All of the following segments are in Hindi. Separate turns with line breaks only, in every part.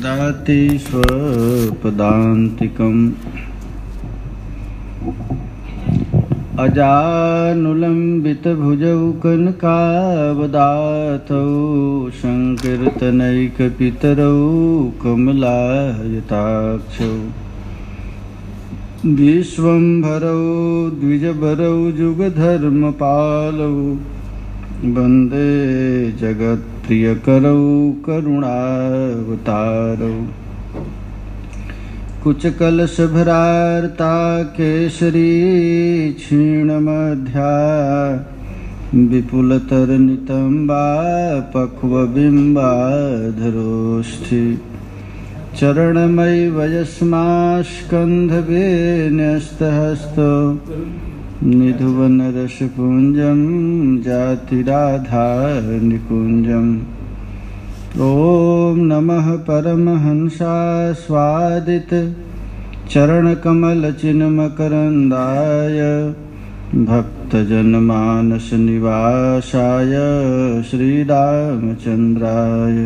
ददाति स्वपदान्तिकम् अजानुलम्बितभुजौ कनकावदातौ संकीर्तनैकपितरौ कमलायताक्षौ विश्वम्भरौ द्विजभरौ जुगधर्मपालौ वन्दे जगत्प्रियकरौ करुणावतारौ कुचकलशभरार्ता केसरी क्षीणमध्या विपुलतरनितम्बा पक्वबिम्बाधरोष्ठि चरणमयि वयस्मास्कन्धवे न्यस्तहस्तो निधुवनरसपुञ्जं जातिराधानिकुञ्जम् ॐ नमः परमहंसास्वादित चरणकमलचिन्मकरन्दाय भक्तजनमानसनिवासाय श्रीरामचन्द्राय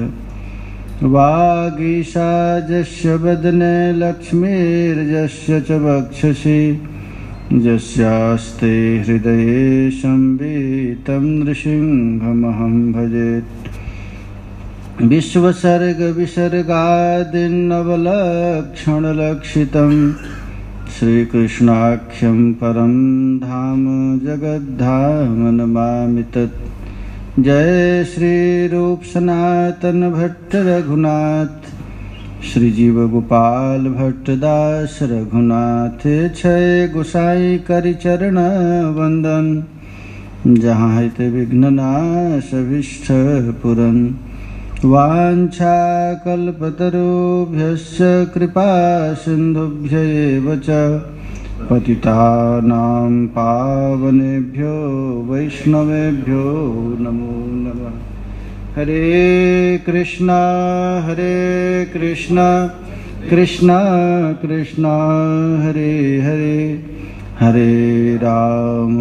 वागीशाजस्य वदने लक्ष्मीर्यस्य च वक्षसि यस्यास्ते हृदये संवितं नृसिंहमहं भजे विश्वसर्गविसर्गादिनवलक्षणलक्षितं श्रीकृष्णाख्यं परं धाम जगद्धाम नमामि तत् जय श्रीरूप सनातन भट्ट रघुनाथ श्रीजीव गोपाल भट्टदास रघुनाथ छय गोसाई करिचरण वंदन जहाँ हित विघ्ननाश अभीष्ट पुरन वाञ्छाकल्पतरुभ्यश्च कृपा सिन्धुभ्य एव च पतितानां पावनेभ्यो वैष्णवेभ्यो नमो नमः। हरे कृष्णा कृष्णा कृष्णा हरे हरे हरे राम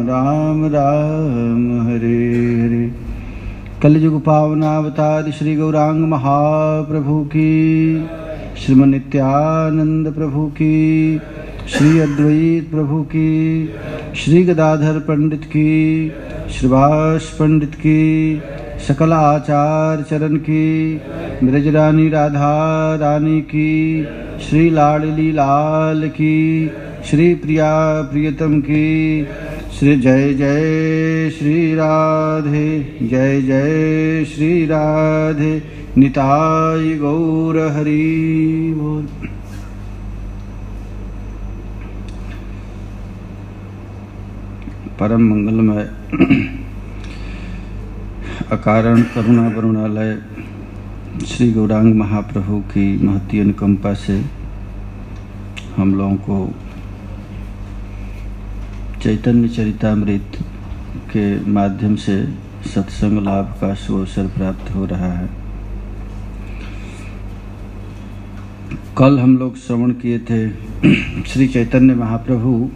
राम राम हरे हरे। कलियुग पावनावतार श्री गौरांग महाप्रभु की, श्रीमन नित्यानंद प्रभु की, श्री अद्वैत प्रभु की, श्री गदाधर पंडित की, श्रीवास पंडित की, सकल आचार्य चरण की, ब्रजरानी राधा रानी की, श्री लाडली लाल की, श्री प्रिया प्रियतम की, श्री जय जय श्री राधे, जय जय श्री राधे, निताई गौर हरि बोल। परम मंगलमय अकारण करुणा वरुणालय श्री गौरांग महाप्रभु की महती अनुकंपा से हम लोगों को चैतन्य चरितामृत के माध्यम से सत्संग लाभ का सुअवसर प्राप्त हो रहा है। कल हम लोग श्रवण किए थे श्री चैतन्य महाप्रभु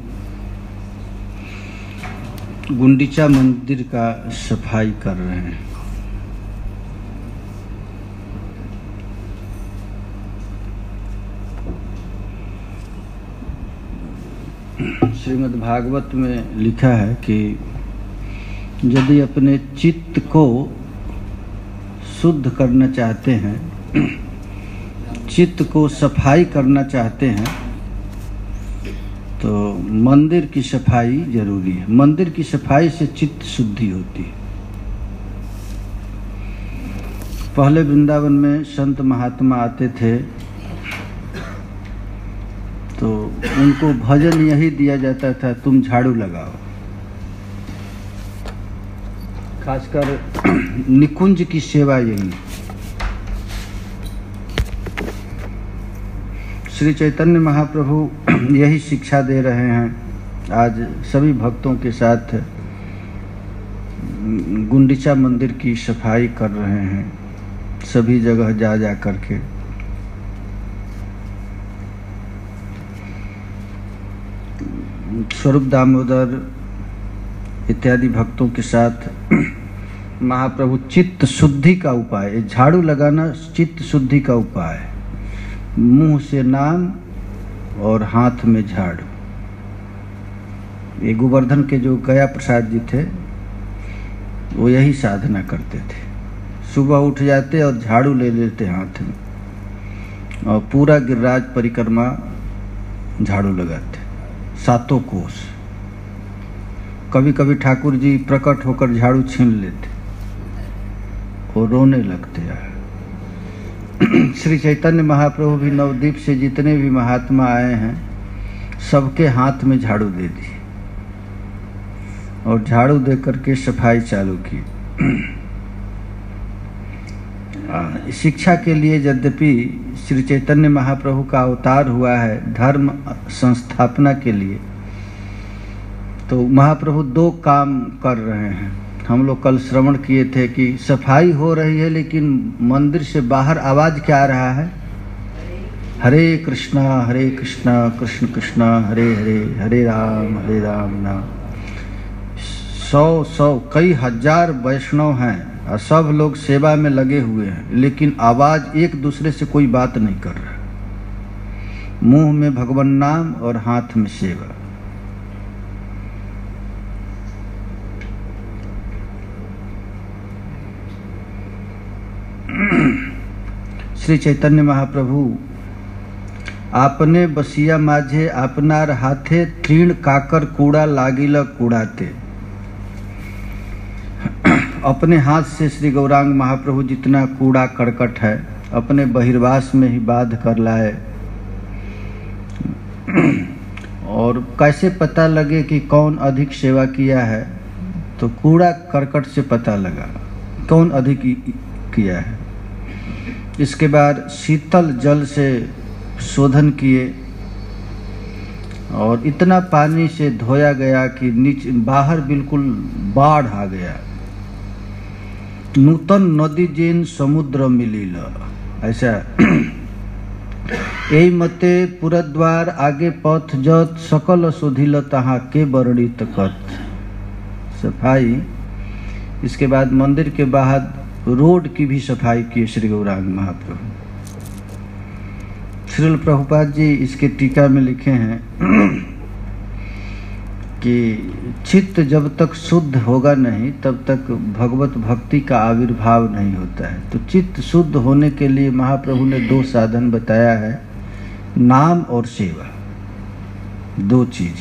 गुंडीचा मंदिर का सफाई कर रहे हैं। श्रीमद् भागवत में लिखा है कि यदि अपने चित्त को शुद्ध करना चाहते हैं, चित्त को सफाई करना चाहते हैं, तो मंदिर की सफाई जरूरी है। मंदिर की सफाई से चित्त शुद्धि होती है। पहले वृंदावन में संत महात्मा आते थे तो उनको भजन यही दिया जाता था, तुम झाड़ू लगाओ। खासकर निकुंज की सेवा यही। श्री चैतन्य महाप्रभु यही शिक्षा दे रहे हैं। आज सभी भक्तों के साथ गुंडीचा मंदिर की सफाई कर रहे हैं, सभी जगह जा जा करके। स्वरूप दामोदर इत्यादि भक्तों के साथ महाप्रभु चित्त शुद्धि का उपाय, झाड़ू लगाना चित्त शुद्धि का उपाय है। मुंह से नाम और हाथ में झाड़ू। ये गोवर्धन के जो गया प्रसाद जी थे वो यही साधना करते थे। सुबह उठ जाते और झाड़ू ले लेते हाथ में और पूरा गिरिराज परिक्रमा झाड़ू लगाते, 7 कोस। कभी कभी ठाकुर जी प्रकट होकर झाड़ू छीन लेते और रोने लगते यार। श्री चैतन्य महाप्रभु भी नवद्वीप से जितने भी महात्मा आए हैं सबके हाथ में झाड़ू दे दी और झाड़ू दे करके सफाई चालू की। शिक्षा के लिए यद्यपि श्री चैतन्य महाप्रभु का अवतार हुआ है धर्म संस्थापना के लिए, तो महाप्रभु 2 काम कर रहे हैं। हम लोग कल श्रवण किए थे कि सफाई हो रही है लेकिन मंदिर से बाहर आवाज क्या आ रहा है? हरे कृष्णा कृष्ण कृष्ण हरे हरे, हरे राम नाम। 100 कई हजार वैष्णव हैं और सब लोग सेवा में लगे हुए हैं, लेकिन आवाज एक दूसरे से कोई बात नहीं कर रहा। मुंह में भगवान नाम और हाथ में सेवा। श्री चैतन्य महाप्रभु आपने बसिया माझे आपनार हाथे तृण काकर कूड़ा लागिल कूड़ाते। अपने हाथ से श्री गौरांग महाप्रभु जितना कूड़ा करकट है अपने बहिर्वास में ही बाध कर लाए। और कैसे पता लगे कि कौन अधिक सेवा किया है? तो कूड़ा करकट से पता लगा कौन अधिक किया है। इसके बाद शीतल जल से शोधन किए और इतना पानी से धोया गया कि नीचे बाहर बिल्कुल बाढ़ आ गया। नूतन नदी जेन समुद्र मिलिल, ऐसा। एई मते पुरद्वार आगे पथ जत सकल शोधिल तहाँ के वर्णित कथ। सफाई। इसके बाद मंदिर के बाहर रोड की भी सफाई की श्री गौरांग महाप्रभु। श्रील प्रभुपाद जी इसके टीका में लिखे हैं कि चित्त जब तक शुद्ध होगा नहीं तब तक भगवत भक्ति का आविर्भाव नहीं होता है। तो चित्त शुद्ध होने के लिए महाप्रभु ने 2 साधन बताया है, नाम और सेवा। 2 चीज।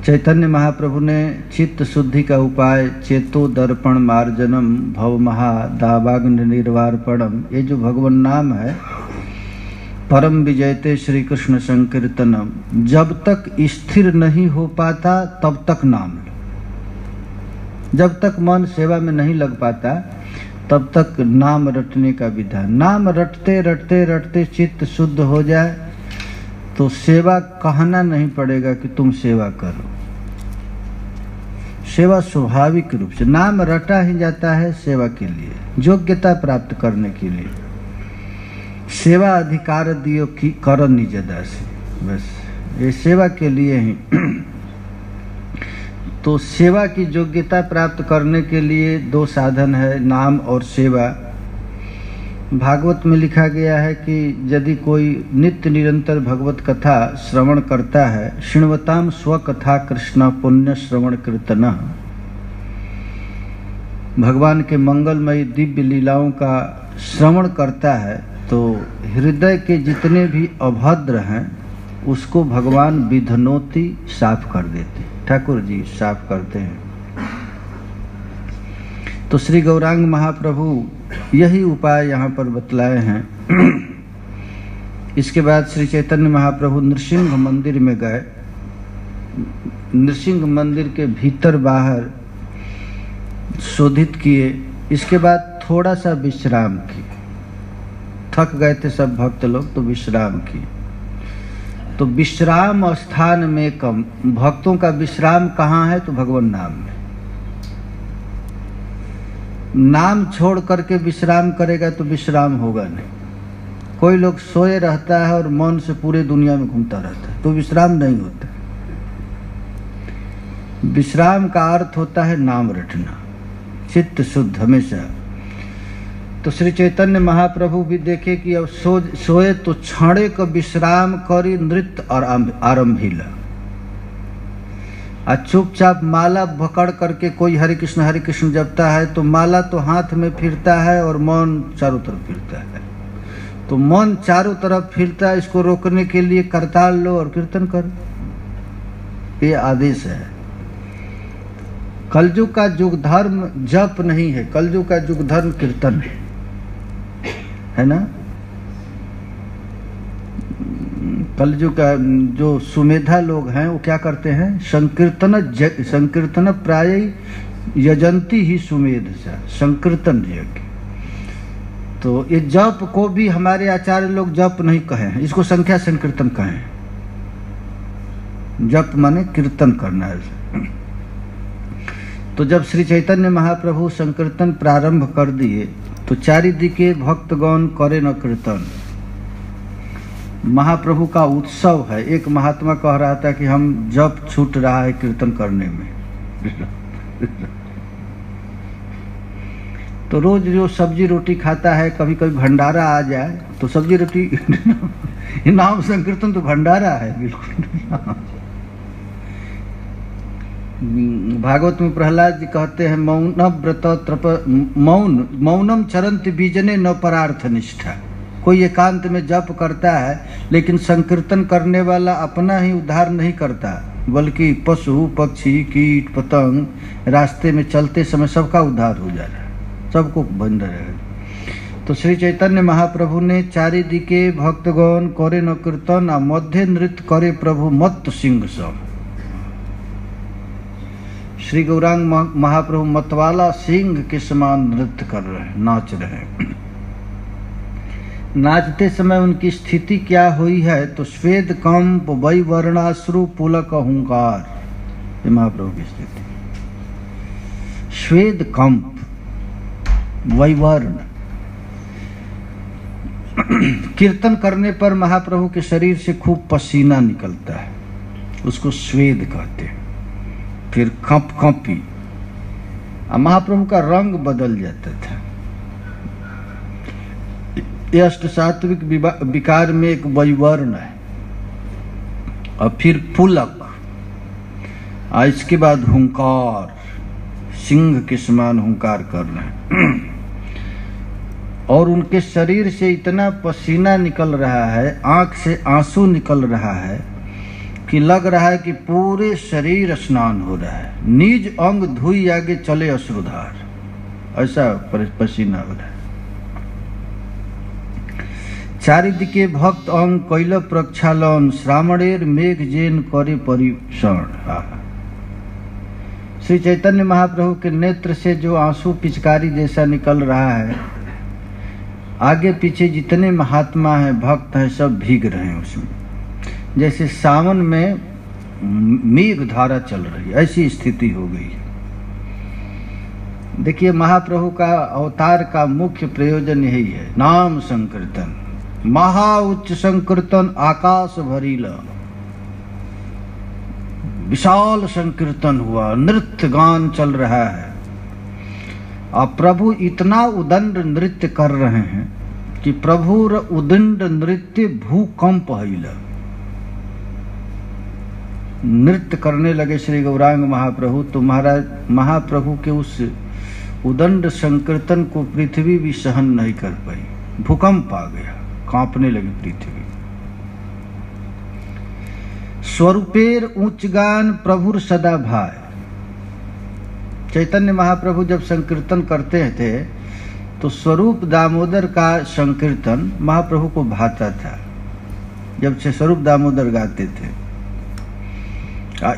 चैतन्य महाप्रभु ने चित्त शुद्धि का उपाय चेतो दर्पण मार्जनम भव महा दावाग्न निर्वार्पणम, ये जो भगवान नाम है, परम विजयते श्री कृष्ण संकीर्तनम, जब तक स्थिर नहीं हो पाता तब तक नाम लो। जब तक मन सेवा में नहीं लग पाता तब तक नाम रटने का विधान। नाम रटते रटते रटते चित्त शुद्ध हो जाए तो सेवा कहना नहीं पड़ेगा कि तुम सेवा करो। सेवा स्वाभाविक रूप से नाम रटा ही जाता है सेवा के लिए, योग्यता प्राप्त करने के लिए। सेवा अधिकार दियो कि कर निज दासी, बस ये सेवा के लिए ही। तो सेवा की योग्यता प्राप्त करने के लिए 2 साधन है, नाम और सेवा। भागवत में लिखा गया है कि यदि कोई नित्य निरंतर भगवत कथा श्रवण करता है, शृण्वताम स्वकथा कृष्ण पुण्य श्रवण कीर्तन, भगवान के मंगलमयी दिव्य लीलाओं का श्रवण करता है, तो हृदय के जितने भी अभद्र हैं उसको भगवान विधनोति, साफ कर देते। ठाकुर जी साफ करते हैं। तो श्री गौरांग महाप्रभु यही उपाय यहाँ पर बतलाए हैं। इसके बाद श्री चैतन्य महाप्रभु नृसिंह मंदिर में गए। नृसिंह मंदिर के भीतर बाहर शोधित किए। इसके बाद थोड़ा सा विश्राम किए। थक गए थे सब भक्त लोग तो विश्राम किए। तो विश्राम स्थान में कम, भक्तों का विश्राम कहाँ है? तो भगवान नाम में। नाम छोड़ करके विश्राम करेगा तो विश्राम होगा नहीं। कोई लोग सोए रहता है और मन से पूरे दुनिया में घूमता रहता है तो विश्राम नहीं होता। विश्राम का अर्थ होता है नाम रटना, चित्त शुद्ध हमेशा। तो श्री चैतन्य महाप्रभु भी देखे कि अब सोए तो क्षणे को विश्राम करी नृत्य और आरंभिला। और चुपचाप माला पकड़ करके कोई हरे कृष्ण जपता है तो माला तो हाथ में फिरता है और मन चारों तरफ फिरता है। तो मन चारों तरफ फिरता है, इसको रोकने के लिए करताल लो और कीर्तन करो, ये आदेश है। कलयुग का युग धर्म जप नहीं है, कलयुग का युग धर्म कीर्तन है ना। कलयुग का जो सुमेधा लोग हैं वो क्या करते हैं, संकीर्तन प्राय यजंती ही सुमेध सा, संकीर्तन यज्ञ। तो ये जप को भी हमारे आचार्य लोग जप नहीं कहे हैं, इसको संख्या संकीर्तन कहें। जप माने कीर्तन करना है। तो जब श्री चैतन्य महाप्रभु संकीर्तन प्रारंभ कर दिए तो चारिदिके भक्तगण करे न कीर्तन। महाप्रभु का उत्सव है। एक महात्मा कह रहा था कि हम जप छूट रहा है कीर्तन करने में। तो रोज जो सब्जी रोटी खाता है, कभी कभी भंडारा आ जाए तो सब्जी रोटी नाम संकीर्तन तो भंडारा है बिल्कुल। भागवत में प्रहलाद जी कहते हैं मौन व्रत त्रप मौनम चरंत बीजने न परार्थ निष्ठा। कोई एकांत में जप करता है लेकिन संकीर्तन करने वाला अपना ही उद्धार नहीं करता, बल्कि पशु पक्षी कीट पतंग रास्ते में चलते समय सबका उद्धार हो जा रहा है, सबको बन रहे। तो श्री चैतन्य महाप्रभु ने चारिदिके भक्तगण करे न कीर्तन आ मध्य नृत्य करे प्रभु मत्त सिंह सम। श्री गौरांग महाप्रभु मतवाला सिंह के समान नृत्य कर रहे हैं, नाच रहे हैं। नाचते समय उनकी स्थिति क्या हुई है तो श्वेत कंप वै वर्णाश्रु पुलक हुंकार, ये महाप्रभु की स्थिति। श्वेत कंप वैवर्ण। कीर्तन करने पर महाप्रभु के शरीर से खूब पसीना निकलता है, उसको स्वेद कहते हैं। फिर कंपी, महाप्रभु का रंग बदल जाता था। यह अष्ट सात्विक विकार में एक वैवर्ण है। और फिर पुलक, और इसके बाद हुंकार, सिंह के समान हुंकार कर रहे हैं। और उनके शरीर से इतना पसीना निकल रहा है, आंख से आंसू निकल रहा है कि लग रहा है कि पूरे शरीर स्नान हो रहा है। निज अंग धुई आगे चले अश्रुधार, ऐसा पसीना हो रहा है। चारिदिके भक्त अंग कैल प्रक्षालन श्रावणेर मेघ जेन करे परिक्षण। श्री चैतन्य महाप्रभु के नेत्र से जो आंसू पिचकारी जैसा निकल रहा है, आगे पीछे जितने महात्मा हैं भक्त हैं सब भीग रहे हैं उसमें, जैसे सावन में मेघ धारा चल रही है, ऐसी स्थिति हो गई है। देखिए महाप्रभु का अवतार का मुख्य प्रयोजन यही है, नाम संकीर्तन। महा उच्च संकीर्तन आकाश भरीला, विशाल संकीर्तन हुआ, नृत्य गान चल रहा है। अब प्रभु इतना उदंड नृत्य कर रहे हैं कि प्रभुर उदंड नृत्य भूकंप हिला। नृत्य करने लगे श्री गौरांग महाप्रभु, तो महाराज महाप्रभु के उस उदंड संकीर्तन को पृथ्वी भी सहन नहीं कर पाई, भूकंप आ गया, कांपने लगी पृथ्वी। स्वरूपेर उच्च गान प्रभुर सदा भाई। चैतन्य महाप्रभु जब संकीर्तन करते थे तो स्वरूप दामोदर का संकीर्तन महाप्रभु को भाता था। जब से स्वरूप दामोदर गाते थे,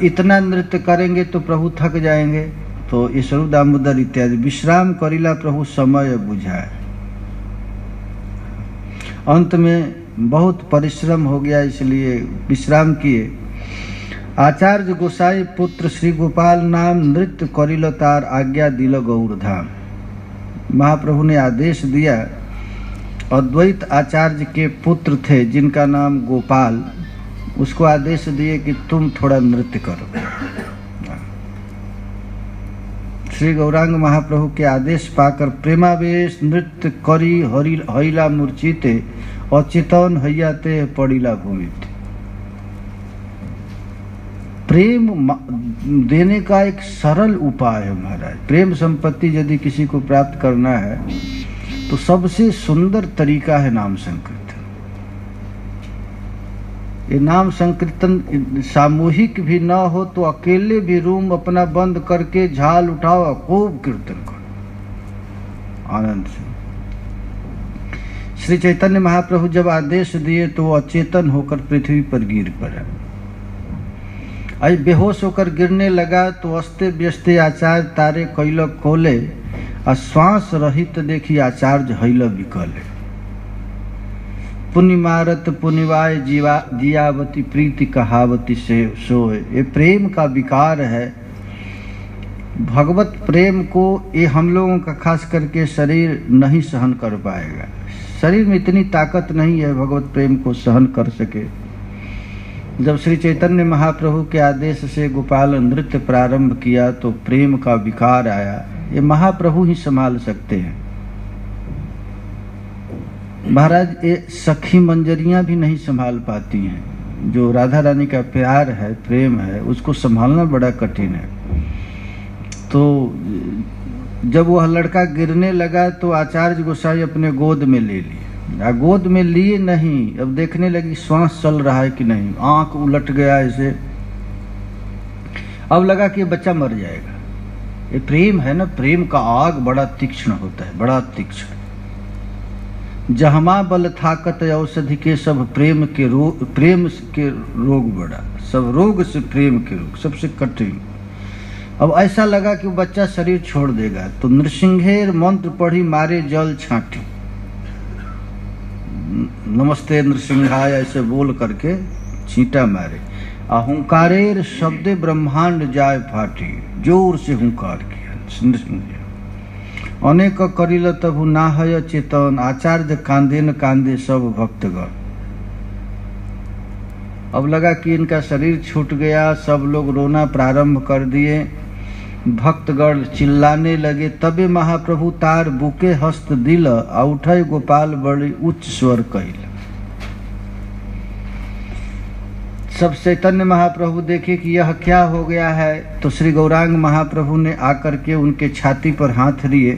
इतना नृत्य करेंगे तो प्रभु थक जाएंगे, तो ये स्वरूप दामोदर इत्यादि विश्राम करिला प्रभु समय बुझाए। अंत में बहुत परिश्रम हो गया, इसलिए विश्राम किए। आचार्य गोसाई पुत्र श्री गोपाल नाम नृत्य करिल तार आज्ञा दिल गौर धाम। महाप्रभु ने आदेश दिया, अद्वैत आचार्य के पुत्र थे जिनका नाम गोपाल, उसको आदेश दिए कि तुम थोड़ा नृत्य करो। श्री गौरांग महाप्रभु के आदेश पाकर प्रेमावेश नृत्य करी हरिला मूर्छिते अचेतन हइयाते पड़िला भूमिते। प्रेम देने का एक सरल उपाय है महाराज। प्रेम संपत्ति यदि किसी को प्राप्त करना है तो सबसे सुंदर तरीका है नाम संकीर्तन। ये नाम संकीर्तन सामूहिक भी न हो तो अकेले भी रूम अपना बंद करके झाल उठाओ, खूब कीर्तन करो आनंद से। श्री चैतन्य महाप्रभु जब आदेश दिए तो वो अचेतन होकर पृथ्वी पर गिर पड़ा। आई बेहोश होकर गिरने लगा तो अस्ते व्यस्ते आचार्य तारे कैल खोले और श्वास रहित देखी आचार्य हैल विकले। पुण्य मारत पुण्यवाय जियावती प्रीति कहावती से सोए। ये प्रेम का विकार है। भगवत प्रेम को ये हम लोगों का खास करके शरीर नहीं सहन कर पाएगा। शरीर में इतनी ताकत नहीं है भगवत प्रेम को सहन कर सके। जब श्री चैतन्य महाप्रभु के आदेश से गोपाल नृत्य प्रारंभ किया तो प्रेम का विकार आया। ये महाप्रभु ही संभाल सकते हैं महाराज। ये सखी मंजरियां भी नहीं संभाल पाती हैं। जो राधा रानी का प्यार है, प्रेम है, उसको संभालना बड़ा कठिन है। तो जब वह लड़का गिरने लगा तो आचार्य गोसाई अपने गोद में ले लिए। गोद में लिए नहीं, अब देखने लगी श्वास चल रहा है कि नहीं। आंख उलट गया ऐसे, अब लगा कि बच्चा मर जाएगा। ये प्रेम है ना, प्रेम का आग बड़ा तीक्ष्ण होता है, बड़ा तीक्ष्ण। जहमा बल थाकत औषधि के सब प्रेम के रोग बड़ा। सब रोग से प्रेम के रोग सबसे कठिन। अब ऐसा लगा कि बच्चा शरीर छोड़ देगा तो नृसिंहेर मंत्र पढ़ी मारे जल छाटी। नमस्ते नृसिंहाय ऐसे बोल करके छींटा मारे। अहंकारेर शब्दे ब्रह्मांड जाय फाटी। जोर से हुंकार किया नृसिंह। अनेक करिल तबु ना है चेतन। आचार्य कांदे न कांदे सब भक्तगण। अब लगा कि इनका शरीर छूट गया। सब लोग रोना प्रारंभ कर दिए। भक्तगण चिल्लाने लगे। तबे महाप्रभु तार बुके हस्त दिल। उठे गोपाल बड़ी उच्च स्वर कहिल। सब चैतन्य महाप्रभु देखे कि यह क्या हो गया है तो श्री गौरांग महाप्रभु ने आकर के उनके छाती पर हाथ लिए।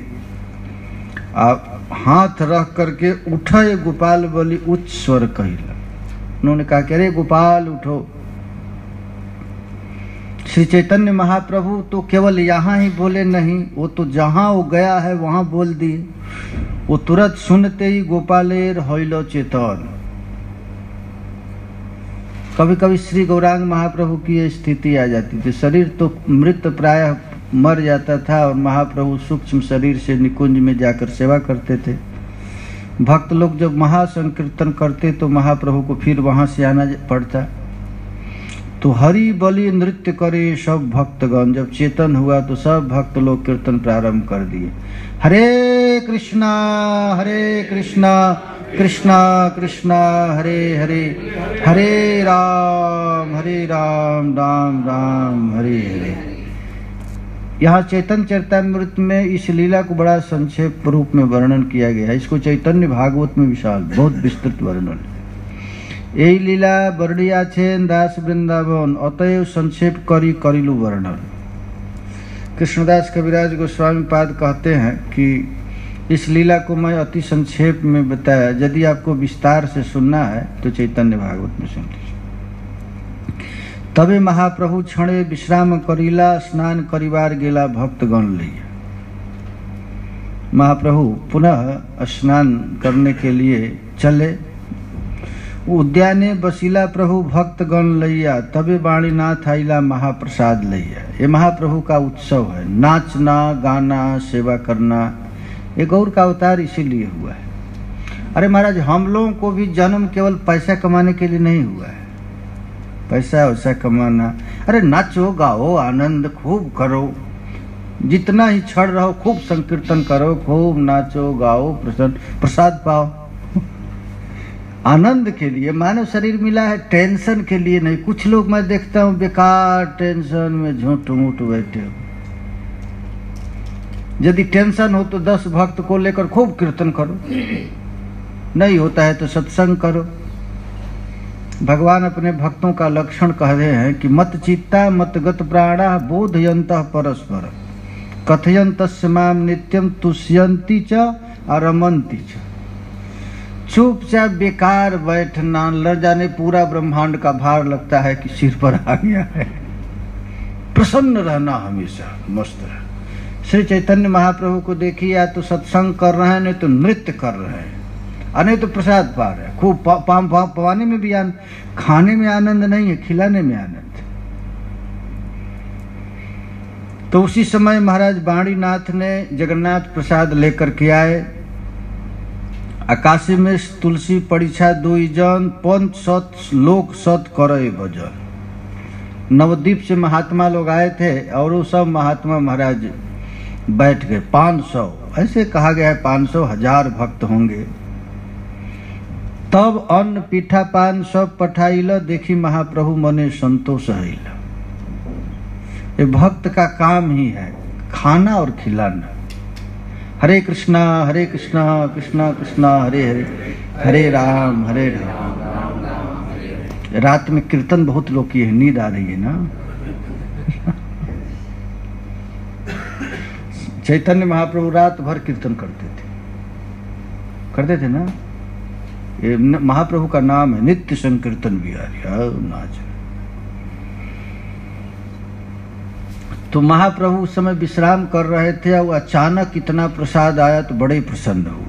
हाथ रख करके उठे गोपाल बलि उच्च स्वर कहिला। उन्होंने कहा कि अरे गोपाल उठो। श्री चैतन्य महाप्रभु तो केवल यहाँ ही बोले नहीं, वो तो जहाँ वो गया है वहाँ बोल दिए। वो तुरंत सुनते ही गोपालेर होइलो चेतन। कभी कभी श्री गौरांग महाप्रभु की ये स्थिति आ जाती थी। शरीर तो मृत प्रायः मर जाता था और महाप्रभु सूक्ष्म शरीर से निकुंज में जाकर सेवा करते थे। भक्त लोग जब महासंकीर्तन करते तो महाप्रभु को फिर वहां से आना पड़ता। तो हरि बलि नृत्य करे सब भक्तगण। जब चेतन हुआ तो सब भक्त लोग कीर्तन प्रारंभ कर दिए। हरे कृष्णा कृष्णा कृष्णा हरे हरे, हरे राम राम राम हरे हरे। यहाँ चैतन्य चरितामृत में इस लीला को बड़ा संक्षेप रूप में वर्णन किया गया है। इसको चैतन्य भागवत में विशाल बहुत विस्तृत वर्णन है। यही लीला बरड़िया छेन दास वृंदावन अतएव संक्षेप करिलु वर्णन। कृष्णदास कविराज गोस्वामी पाद कहते हैं कि इस लीला को मैं अति संक्षेप में बताया। यदि आपको विस्तार से सुनना है तो चैतन्य भागवत में सुन लीजिए। तबे महाप्रभु क्षणे विश्राम करिला स्नान करिवार गेला भक्तगण लिया। महाप्रभु पुनः स्नान करने के लिए चले। उद्याने बसिला प्रभु भक्तगण लैया। तबे वाणीनाथ आइला महाप्रसाद लैया। ये महाप्रभु का उत्सव है। नाचना गाना सेवा करना ये गौर का अवतार इसीलिए हुआ है। अरे महाराज हम लोगों को भी जन्म केवल पैसा कमाने के लिए नहीं हुआ है। पैसा वैसा कमाना, अरे नाचो गाओ आनंद खूब करो। जितना ही छड़ रहो खूब संकीर्तन करो, खूब नाचो गाओ, प्रसाद पाओ। आनंद के लिए मानव शरीर मिला है, टेंशन के लिए नहीं। कुछ लोग मैं देखता हूँ बेकार टेंशन में झूठ मूठ बैठे हो। यदि टेंशन हो तो 10 भक्त को लेकर खूब कीर्तन करो, नहीं होता है तो सत्संग करो। भगवान अपने भक्तों का लक्षण कह रहे हैं कि मत चित्ता मत गत प्राणा बोधयन्तः परस्पर कथयन्तस्य माम नित्यम तुष्यन्ति च रमन्ति च। चुपचाप बेकार बैठना, ल जाने पूरा ब्रह्मांड का भार लगता है कि सिर पर आ गया है। प्रसन्न रहना, हमेशा मस्त रह। श्री चैतन्य महाप्रभु को देखिए, या तो सत्संग कर रहे हैं, नहीं तो नृत्य कर रहे हैं, नहीं तो प्रसाद पा रहे हैं। खूब पवाने में भी आनंद, खाने में आनंद नहीं है, खिलाने में आनंद। तो उसी समय महाराज बाणीनाथ ने जगन्नाथ प्रसाद लेकर के आए। आकाशी में तुलसी परीक्षा 2 जन 5 सत लोक सत करे भजन। नवद्वीप से महात्मा लोग आए थे और वो सब महात्मा महाराज बैठ गए। 500 ऐसे कहा गया है, 500 1000 भक्त होंगे। तब अन्न पीठा पान सब पठाइल, देखी महाप्रभु मने संतोष हईल। ये भक्त का काम ही है, खाना और खिलाना। हरे कृष्णा कृष्णा कृष्णा हरे हरे, हरे राम रात में कीर्तन बहुत लोग किए हैं, नींद आ रही है ना। चैतन्य महाप्रभु रात भर कीर्तन करते थे ना। ये महाप्रभु का नाम है नित्य संकीर्तन बिहारी नाच। तो महाप्रभु उस समय विश्राम कर रहे थे और अचानक इतना प्रसाद आया तो बड़े प्रसन्न हुए।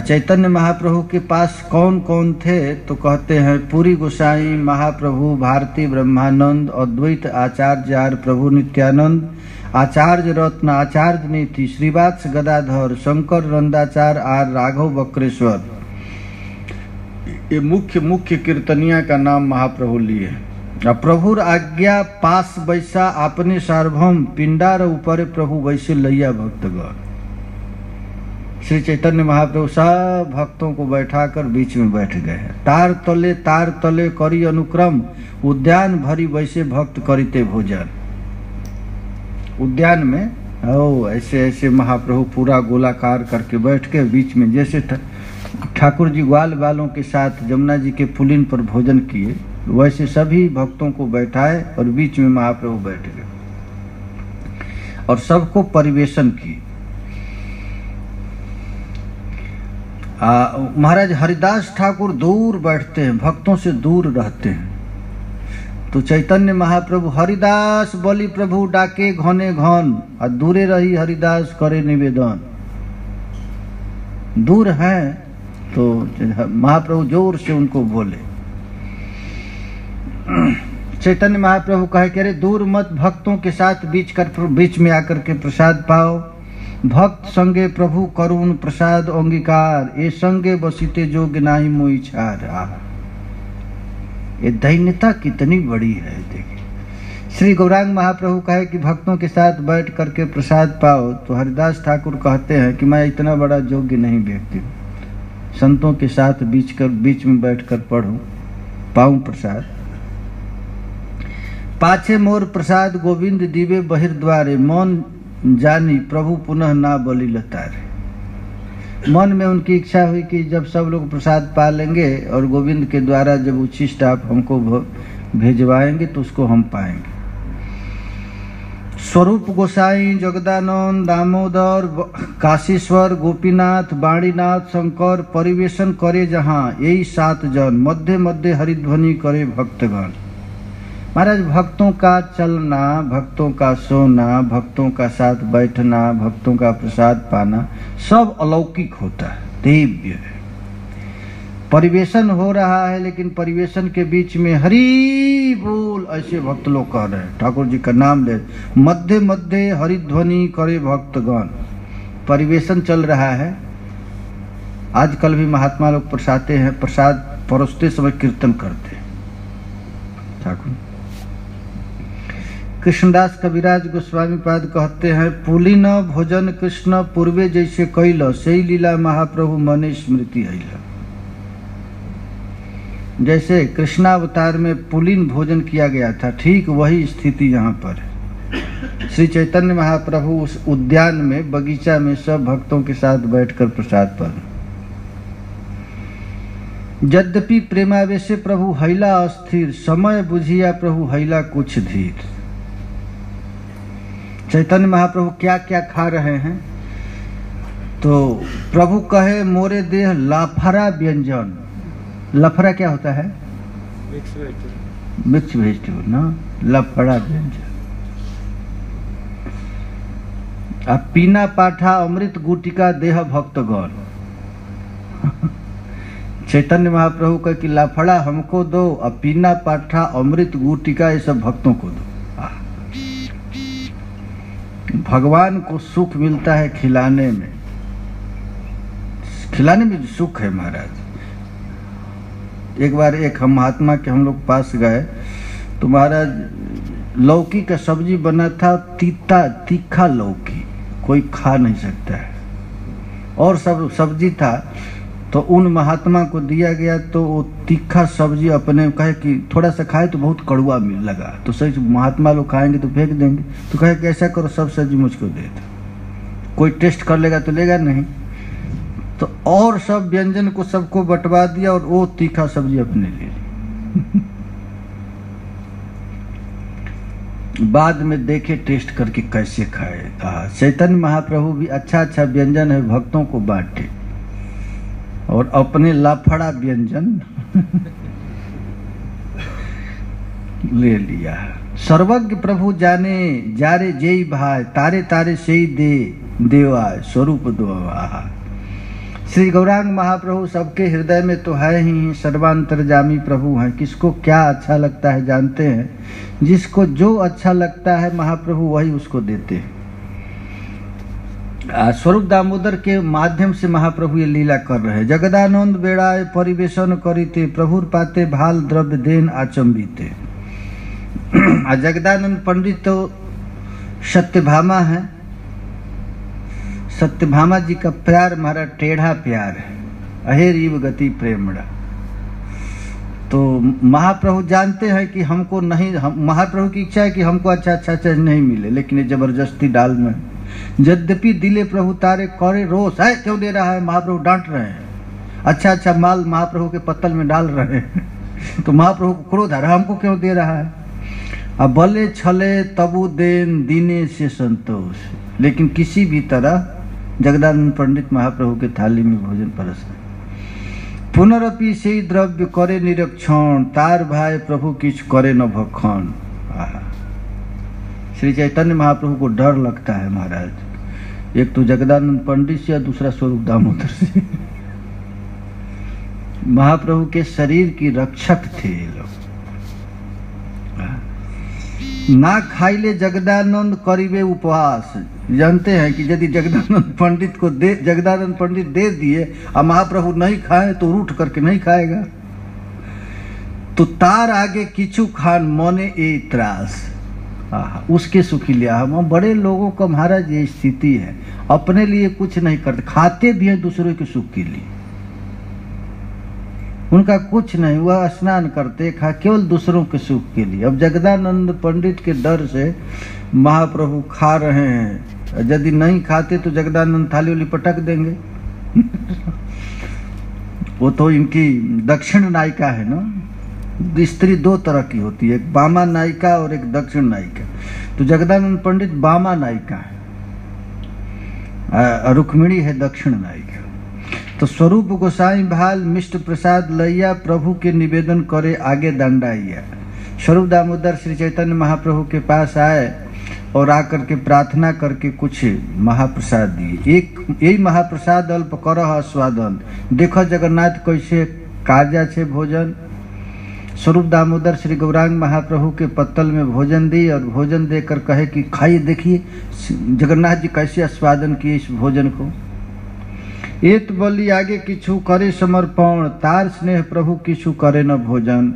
चैतन्य महाप्रभु के पास कौन कौन थे तो कहते हैं पुरी गोसाई महाप्रभु, भारती ब्रह्मानंद, अद्वैत आचार्य प्रभु नित्यानंद, आचार्य रत्न, आचार्य नीति, श्रीवात्स गदाधर, शंकर रंदाचार आर राघव बक्रेश्वर। ये मुख्य कीर्तनिया का नाम महाप्रभु लिए। प्रभुर आज्ञा पास बैसा अपने सार्वभौम, पिंडार ऊपर प्रभु वैसे लैया भक्तगण। श्री चैतन्य महाप्रभु सब भक्तों को बैठाकर बीच में बैठ गए हैं। तार तले करी अनुक्रम, उद्यान भरी वैसे भक्त करिते भोजन। उद्यान में ऐसे महाप्रभु पूरा गोलाकार करके बैठ के बीच में, जैसे ठाकुर जी ग्वाल बालों के साथ जमुना जी के पुलिन पर भोजन किए, वैसे सभी भक्तों को बैठाए और बीच में महाप्रभु बैठ गए और सबको परिवेशन की। महाराज हरिदास ठाकुर दूर बैठते हैं, भक्तों से दूर रहते हैं। तो चैतन्य महाप्रभु हरिदास बोली प्रभु डाके घने घन, और दूरे रही हरिदास करे निवेदन। दूर हैं तो महाप्रभु जोर से उनको बोले। चैतन्य महाप्रभु कहे कि अरे दूर मत, भक्तों के साथ बीच में आकर के प्रसाद पाओ। भक्त संगे प्रभु करुण प्रसाद अंगीकार, ये संगे बसीते जोग नाही मोई छार। ये दैन्यता कितनी बड़ी है। देखिए श्री गौरांग महाप्रभु कहे कि भक्तों के साथ बैठ करके प्रसाद पाओ, तो हरिदास ठाकुर कहते हैं कि मैं इतना बड़ा योग्य नहीं व्यक्ति हूँ, संतों के साथ बीच में बैठकर पढ़ूं पाऊं प्रसाद। पाछे मोर प्रसाद गोविंद दीवे बहिर्द्वारे, मौन जानी प्रभु पुनः ना बलि लतारे। मन में उनकी इच्छा हुई कि जब सब लोग प्रसाद पा लेंगे और गोविंद के द्वारा जब उच्छिष्ट आप हमको भेजवाएंगे तो उसको हम पाएंगे। स्वरूप गोसाई जगदानंद दामोदर काशीश्वर गोपीनाथ बाणीनाथ शंकर परिवेशन करे जहाँ, यही 7 जन मध्य मध्य हरिध्वनि करे भक्तगण। महाराज भक्तों का चलना, भक्तों का सोना, भक्तों का साथ बैठना, भक्तों का प्रसाद पाना सब अलौकिक होता है, दिव्य है। परिवेशन हो रहा है लेकिन परिवेशन के बीच में हरि बोल ऐसे भक्त लोग कह रहे हैं, ठाकुर जी का नाम ले, मध्य मध्य हरिध्वनि करे भक्तगण। परिवेशन चल रहा है। आजकल भी महात्मा लोग प्रसादते हैं, प्रसाद परोसते समय कीर्तन करते हैं। ठाकुर कृष्णदास कविराज गोस्वामी पाद कहते हैं, पुलिन भोजन कृष्ण पूर्वे जैसे कैल, सही लीला महाप्रभु मने स्मृति आइल। जैसे कृष्णावतार में पुलिन भोजन किया गया था, ठीक वही स्थिति यहाँ पर है। श्री चैतन्य महाप्रभु उस उद्यान में, बगीचा में सब भक्तों के साथ बैठकर प्रसाद पान। यद्यपि प्रेमावेशे प्रभु हैला अस्थिर, समय बुझिया प्रभु हैला कुछ धीर। चैतन्य महाप्रभु क्या क्या खा रहे हैं, तो प्रभु कहे मोरे देह लाफरा व्यंजन। लफड़ा क्या होता है? मिक्स वेजिटेबल ना, लफड़ा व्यंजन। अब पीना पाठा अमृत गुटिका देह भक्तगण। चैतन्य महाप्रभु का कि लाफड़ा हमको दो, और पीना पाठा अमृत गुटिका ये सब भक्तों को दो। भगवान को सुख मिलता है खिलाने में, खिलाने में सुख है महाराज। एक बार एक हम महात्मा के हम लोग पास गए, तो महाराज लौकी का सब्जी बना था, तीखा लौकी, कोई खा नहीं सकता है, और सब सब्जी था। तो उन महात्मा को दिया गया, तो वो तीखा सब्जी अपने कहे कि थोड़ा सा खाए तो बहुत कड़वा मिल लगा। तो सही महात्मा लोग खाएंगे तो फेंक देंगे, तो कहे कि ऐसा करो सब सब्जी मुझको दे दो, कोई टेस्ट कर लेगा तो लेगा नहीं। तो और सब व्यंजन को सबको बंटवा दिया, और वो तीखा सब्जी अपने ले ली। बाद में देखे टेस्ट करके कैसे खाए। चैतन्य महाप्रभु भी अच्छा अच्छा व्यंजन है भक्तों को बांटे, और अपने लाफड़ा व्यंजन ले लिया। सर्वज्ञ प्रभु जाने जारे जेई भाई, तारे तारे सेई दे देवाय स्वरूप दुआ। श्री गौरांग महाप्रभु सबके हृदय में तो है ही, सर्वांतरजामी प्रभु हैं। किसको क्या अच्छा लगता है जानते हैं, जिसको जो अच्छा लगता है महाप्रभु वही उसको देते हैं। स्वरूप दामोदर के माध्यम से महाप्रभु ये लीला कर रहे हैं। जगदानंद बेड़ाए परिवेशन करीते, प्रभुर पाते भाल द्रव्य देन आचंबिते। जगदानंद पंडित तो सत्यभामा है, सत्यभामा जी का प्यार हमारा टेढ़ा प्यार है, अहेरीव गति प्रेमड़ा। तो महाप्रभु जानते हैं कि हमको नहीं, महाप्रभु की इच्छा है कि हमको अच्छा चीज नहीं मिले, लेकिन ये जबरदस्ती डाल में। यद्यपि दिले प्रभु तारे करे रोष है, क्यों दे रहा है? महाप्रभु डांट रहे हैं, अच्छा माल महाप्रभु के पत्तल में डाल रहे हैं। तो महाप्रभु को क्रोध आ रहा है, हमको क्यों दे रहा है? अब भले छले तबु देन दीने से संतोष। लेकिन किसी भी तरह जगदानंद पंडित महाप्रभु के थाली में भोजन परस रहे। पुनरपि से द्रव्य करे निरीक्षण, तार भाई प्रभु किछ करे न भखन। श्री चैतन्य महाप्रभु को डर लगता है महाराज, एक तो जगदानंद पंडित से, दूसरा स्वरूप दामोदर से। महाप्रभु के शरीर की रक्षक थे ये लोग। ना खाइले जगदानंद करीबे उपवास। जानते हैं कि यदि जगदानंद पंडित दे दिए और महाप्रभु नहीं खाए तो रूठ करके नहीं खाएगा। तो तार आगे किचु खान मने ए त्रास, उसके सुखी लिया। हम बड़े लोगों का महाराज ये स्थिति है, अपने लिए कुछ नहीं करते, खाते भी हैं दूसरों के सुख के लिए। उनका कुछ नहीं, वह स्नान करते खा केवल दूसरों के सुख के लिए। अब जगदानंद पंडित के डर से महाप्रभु खा रहे हैं, यदि नहीं खाते तो जगदानंद थाली वाली पटक देंगे। वो तो इनकी दक्षिण नायिका है ना, स्त्री दो तरह की होती है, एक बामा नायिका और एक दक्षिण नायिका। तो जगदानंद पंडित बामा नायिका है, रुक्मिणी है दक्षिण नायिका। तो स्वरूप गोसाई भाल मिष्ट प्रसाद लैया, प्रभु के निवेदन करे आगे दंडाइया। स्वरूप दामोदर श्री चैतन्य महाप्रभु के पास आए और आकर के प्रार्थना करके कुछ महाप्रसाद दिए। एक यही महाप्रसाद अल्प करह आस्वादन, देखो जगन्नाथ कैसे काजा छे भोजन। स्वरूप दामोदर श्री गौरांग महाप्रभु के पत्तल में भोजन दी, और भोजन देकर कहे कि खाइए, देखिए जगन्नाथ जी कैसे आस्वादन किए इस भोजन को। एत बोली आगे किछु करे समर्पण, तार स्नेह प्रभु किछु करे न भोजन।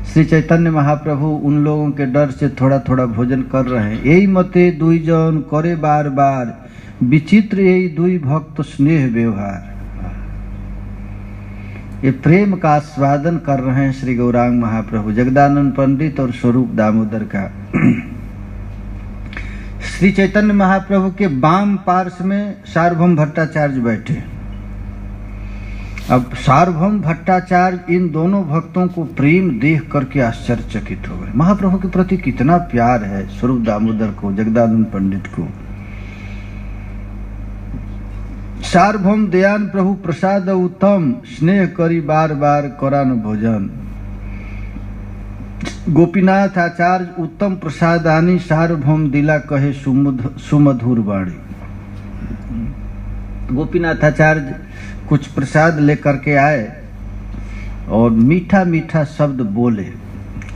श्री चैतन्य महाप्रभु उन लोगों के डर से थोड़ा थोड़ा भोजन कर रहे हैं। यही मते दुई जन करे बार बार, विचित्र यही दुई भक्त स्नेह व्यवहार। ये प्रेम का आस्वादन कर रहे हैं श्री गौरांग महाप्रभु, जगदानंद पंडित और स्वरूप दामोदर का। श्री चैतन्य महाप्रभु के बाम पार्श्व में सार्वभौम भट्टाचार्य बैठे। अब सार्वभौम भट्टाचार्य इन दोनों भक्तों को प्रेम देख करके आश्चर्यचकित हो गए। महाप्रभु के प्रति कितना प्यार है स्वरूप दामोदर को, जगदानंद पंडित को। सार्वभौम दयान प्रभु प्रसाद उत्तम, स्नेह करी बार बार करान भोजन। गोपीनाथ आचार्य उत्तम प्रसादानी, सार्वभौम दिला कहे सुमधुर वाणी। गोपीनाथ आचार्य कुछ प्रसाद लेकर के आए और मीठा मीठा शब्द बोले,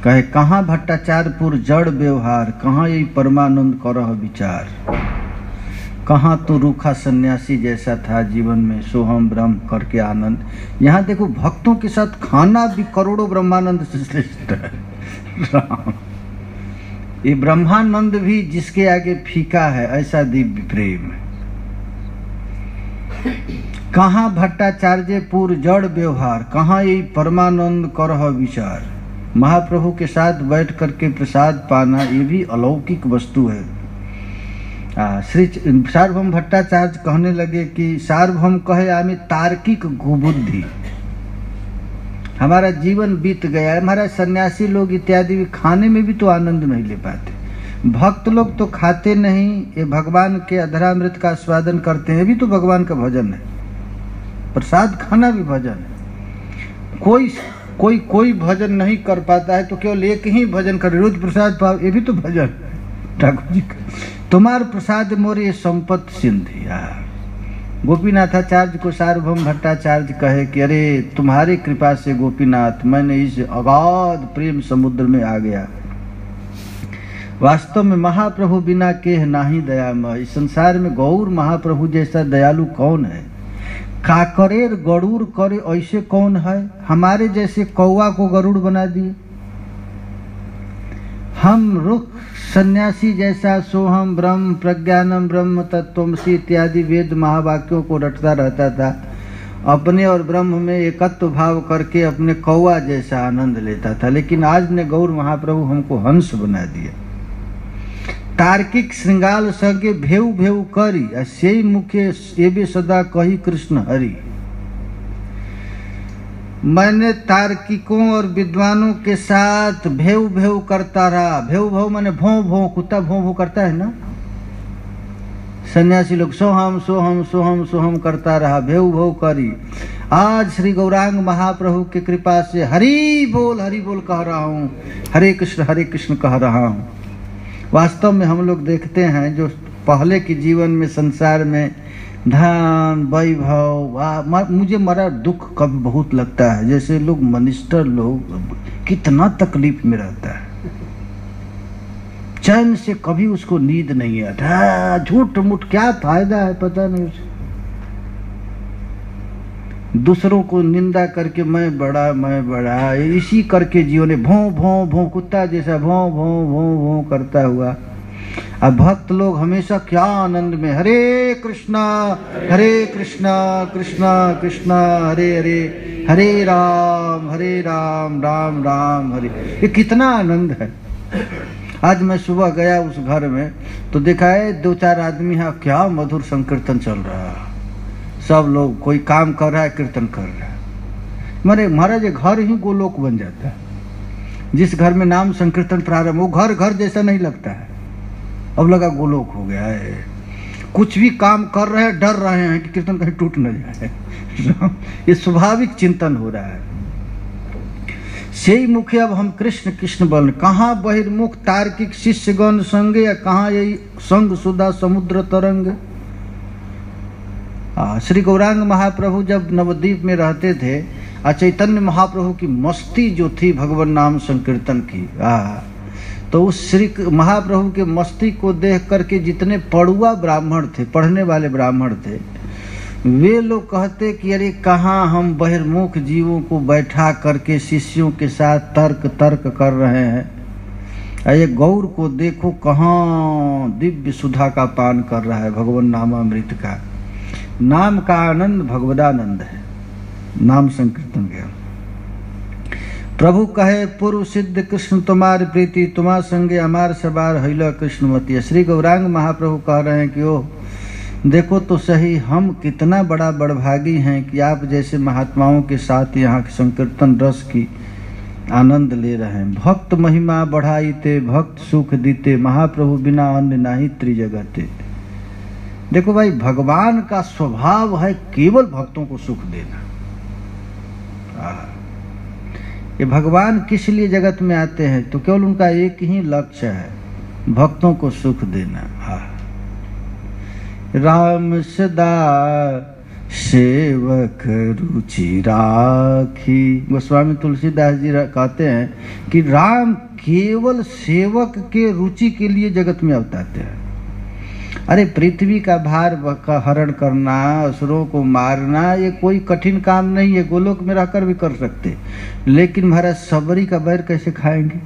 कहे कहाँ भट्टाचार्यपुर जड़ व्यवहार, कहाँ यही परमानंद करह विचार। कहाँ तो रूखा सन्यासी जैसा था जीवन में, सोहम ब्रह्म करके आनंद। यहाँ देखो भक्तों के साथ खाना भी करोड़ों ब्रह्मानंद से श्रेष्ठ है। ये ब्रह्मानंद भी जिसके आगे फीका है, ऐसा दिव्य प्रेम है। कहाँ भट्टाचार्यपुर जड़ व्यवहार, कहाँ यही परमानंद करह विचार। महाप्रभु के साथ बैठ करके प्रसाद पाना ये भी अलौकिक वस्तु है। श्री सार्वभौम भट्टाचार्य कहने लगे कि सार्वभौम कहे आमी तार्किक गुबुद्धि, हमारा जीवन बीत गया है। हमारा सन्यासी लोग इत्यादि भी खाने में भी तो आनंद नहीं ले पाते। भक्त लोग तो खाते नहीं, ये भगवान के अधरामृत का आस्वादन करते हैं, भी तो भगवान का भजन है। प्रसाद खाना भी भजन है। कोई भजन नहीं कर पाता है तो केवल एक ही भजन करे, रोज प्रसाद पाओ, ये भी तो भजन। ठाकुर जी तुम्हार प्रसाद मोरे संपत सिंधि। गोपीनाथाचार्य को सार्वभौम भट्टाचार्य कहे कि अरे तुम्हारी कृपा से गोपीनाथ मैंने इस अगाध प्रेम समुद्र में आ गया। वास्तव में महाप्रभु बिना केह नाही दयामय। इस संसार में गौर महाप्रभु जैसा दयालु कौन है। काकरेर गरुड़ करे ऐसे कौन है। हमारे जैसे कौवा को गरुड़ बना दिए। हम रुख सन्यासी जैसा सोहम ब्रह्म प्रज्ञानम ब्रह्म तत्त्वमसि इत्यादि वेद महावाक्यों को रटता रहता था। अपने और ब्रह्म में एकत्व भाव करके अपने कौवा जैसा आनंद लेता था। लेकिन आज ने गौर महाप्रभु हमको हंस बना दिया। तार्किक श्रृंगाल सगे भेव भेव करी, से मुखे एबे सदा कही कृष्ण हरि। मैंने तार्किकों और विद्वानों के साथ भेव भेव करता रहा। भेव भेव माने भों भों, कुत्ता भों भों करता है ना। सन्यासी लोग सोहम सोहम सोहम सोहम करता रहा, भेव भेव करी। आज श्री गौरांग महाप्रभु की कृपा से हरि बोल कह रहा हूँ, हरे कृष्ण कह रहा हूँ। वास्तव में हम लोग देखते हैं जो पहले के जीवन में संसार में धन वैभव, मुझे मरा दुख कभी बहुत लगता है। जैसे लोग मिनिस्टर लोग कितना तकलीफ में रहता है, चैन से कभी उसको नींद नहीं आता। झूठ मूठ क्या फायदा है पता नहीं उसे। दूसरों को निंदा करके मैं बड़ा इसी करके जीवन में भों भों भों कुत्ता जैसा भों भों भों भों करता हुआ। अब भक्त लोग हमेशा क्या आनंद में हरे कृष्णा कृष्णा कृष्णा हरे हरे, हरे राम राम राम हरे। ये कितना आनंद है। आज मैं सुबह गया उस घर में तो देखा है 2-4 आदमी है, क्या मधुर संकीर्तन चल रहा है। सब लोग कोई काम कर रहा है, कीर्तन कर रहा है। मारे महाराज घर ही गोलोक बन जाता है। जिस घर में नाम संकीर्तन प्रारंभ, वो घर जैसा नहीं लगता है, अब लगा गोलोक हो गया है। कुछ भी काम कर रहे हैं, डर रहे हैं कि कीर्तन कहीं टूट न जाए। ये स्वाभाविक चिंतन हो रहा है। से मुखे अब हम कृष्ण कृष्ण बल, कहाँ बहिर्मुख तार्किक शिष्यगण संग, या कहाँ यही संग सुधा समुद्र तरंग। श्री गौरांग महाप्रभु जब नवद्वीप में रहते थे, चैतन्य महाप्रभु की मस्ती जो थी भगवान नाम संकीर्तन की, तो उस श्री महाप्रभु के मस्ती को देख करके जितने पढ़ुआ ब्राह्मण थे, पढ़ने वाले ब्राह्मण थे, वे लोग कहते कि अरे कहाँ हम बहिर्मुख जीवों को बैठा करके शिष्यों के साथ तर्क कर रहे हैं। ये गौर को देखो कहाँ दिव्य सुधा का पान कर रहा है, भगवान नामामृत का। नाम का आनंद भगवदानंद है। नाम संकीर्तन गया। प्रभु कहे पूर्व सिद्ध कृष्ण तुम्हारी प्रीति, तुम्हार संगे अमार सवार हैला कृष्णमती। श्री गौरांग महाप्रभु कह रहे हैं कि ओह देखो तो सही, हम कितना बड़ा बड़भागी हैं कि आप जैसे महात्माओं के साथ यहाँ संकीर्तन रस की आनंद ले रहे हैं। भक्त महिमा बढ़ाईते, भक्त सुख दीते, महाप्रभु बिना अन्य नाही त्रिजगते। देखो भाई, भगवान का स्वभाव है केवल भक्तों को सुख देना। ये भगवान किस लिए जगत में आते हैं? तो केवल उनका एक ही लक्ष्य है, भक्तों को सुख देना। राम सदा सेवक रुचि राखी। गोस्वामी तुलसीदास जी कहते हैं कि राम केवल सेवक के रुचि के लिए जगत में अवतारते हैं। अरे पृथ्वी का भार का हरण करना, असुरों को मारना, ये कोई कठिन काम नहीं है, गोलोक में रहकर भी कर सकते। लेकिन महाराज सबरी का बैर कैसे खाएंगे?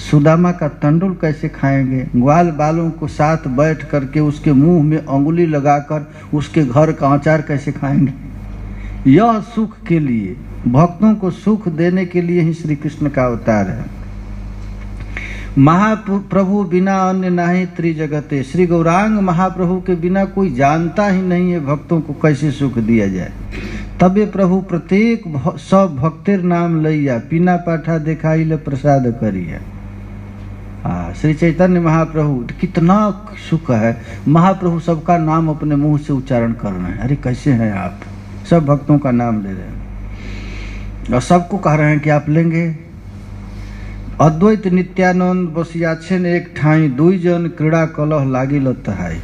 सुदामा का तंडुल कैसे खाएंगे? ग्वाल बालों को साथ बैठ करके उसके मुंह में अंगुली लगाकर उसके घर का अचार कैसे खाएंगे? यह सुख के लिए, भक्तों को सुख देने के लिए ही श्री कृष्ण का अवतार है। महाप्रभु बिना अन्य नाही त्रिजगते। श्री गौरांग महाप्रभु के बिना कोई जानता ही नहीं है भक्तों को कैसे सुख दिया जाए। तबे प्रभु प्रत्येक सब भक्तिर नाम लैया, पीना पाठा दिखाई ले प्रसाद करिया। श्री चैतन्य महाप्रभु कितना सुख है, महाप्रभु सबका नाम अपने मुंह से उच्चारण कर रहे हैं। अरे कैसे हैं आप? सब भक्तों का नाम ले रहे हैं और सबको कह रहे हैं कि आप लेंगे। अद्वैत नित्यानंद बसियाछेन एक ठाई, दुई जन क्रीड़ा कलह लागी लतहाई।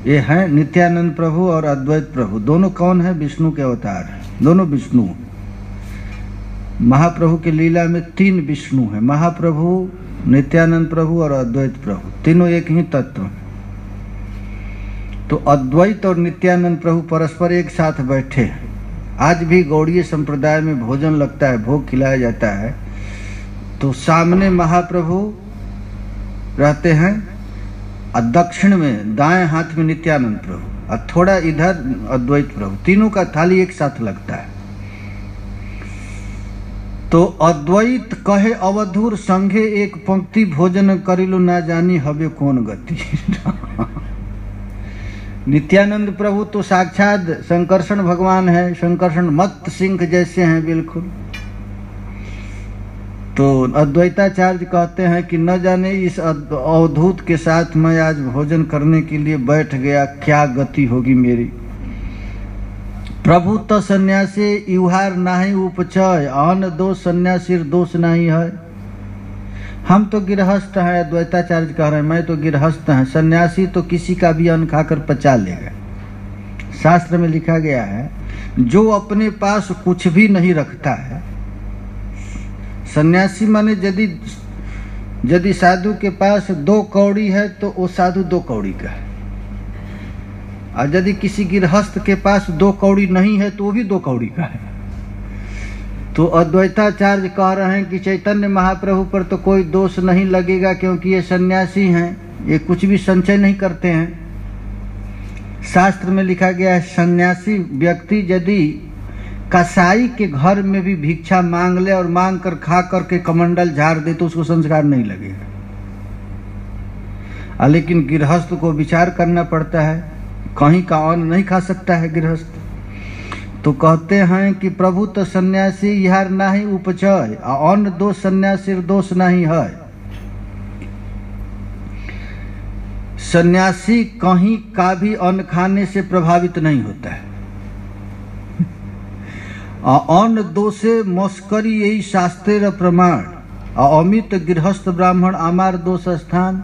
ये हैं नित्यानंद प्रभु और अद्वैत प्रभु। दोनों कौन है? विष्णु के अवतार हैं, दोनों विष्णु। महाप्रभु की लीला में 3 विष्णु हैं, महाप्रभु, नित्यानंद प्रभु और अद्वैत प्रभु, तीनों एक ही तत्व हैं। तो अद्वैत और नित्यानंद प्रभु परस्पर एक साथ बैठे हैं। आज भी गौड़ीय संप्रदाय में भोजन लगता है, भोग खिलाया जाता है, तो सामने महाप्रभु रहते हैं और दक्षिण में दाएं हाथ में नित्यानंद प्रभु और थोड़ा इधर अद्वैत प्रभु। तीनों का थाली एक साथ लगता है। तो अद्वैत कहे अवधूर संघे एक पंक्ति भोजन करिलु ना जानी हवे कौन गति। नित्यानंद प्रभु तो साक्षात शंकरषण भगवान है, शंकरषण मत्त सिंह जैसे हैं बिल्कुल। तो अद्वैताचार्य कहते हैं कि न जाने इस अवधूत के साथ मैं आज भोजन करने के लिए बैठ गया, क्या गति होगी मेरी। प्रभु तो सन्यासी युहार नाही उपचय, अन्न दोष सन्यासी दोष नहीं है। हम तो गृहस्थ हैं, अद्वैताचार्य कह रहे हैं, मैं तो गृहस्थ हैं। सन्यासी तो किसी का भी अन्न खाकर पचा लेगा। शास्त्र में लिखा गया है, जो अपने पास कुछ भी नहीं रखता है, सन्यासी माने यदि साधु के पास 2 कौड़ी है तो वो साधु 2 कौड़ी का है, और यदि किसी गृहस्थ के पास 2 कौड़ी नहीं है तो वो भी 2 कौड़ी का है। तो अद्वैताचार्य कह रहे हैं कि चैतन्य महाप्रभु पर तो कोई दोष नहीं लगेगा, क्योंकि ये सन्यासी हैं, ये कुछ भी संचय नहीं करते हैं। शास्त्र में लिखा गया है, सन्यासी व्यक्ति यदि कसाई के घर में भी भिक्षा मांग ले और मांग कर खा करके कमंडल झाड़ दे तो उसको संस्कार नहीं लगेगा। लेकिन गृहस्थ को विचार करना पड़ता है, कहीं का अन्न नहीं खा सकता है गृहस्थ। तो कहते हैं कि प्रभु तो सन्यासी यार नहीं उपचय, अन्न दोष सन्यासी दोष नहीं है। सन्यासी कहीं का भी अन्न खाने से प्रभावित नहीं होता है। अन्न दोषे मस्करी यही शास्त्रेर प्रमाण, अमित गृहस्थ ब्राह्मण अमार दोष स्थान।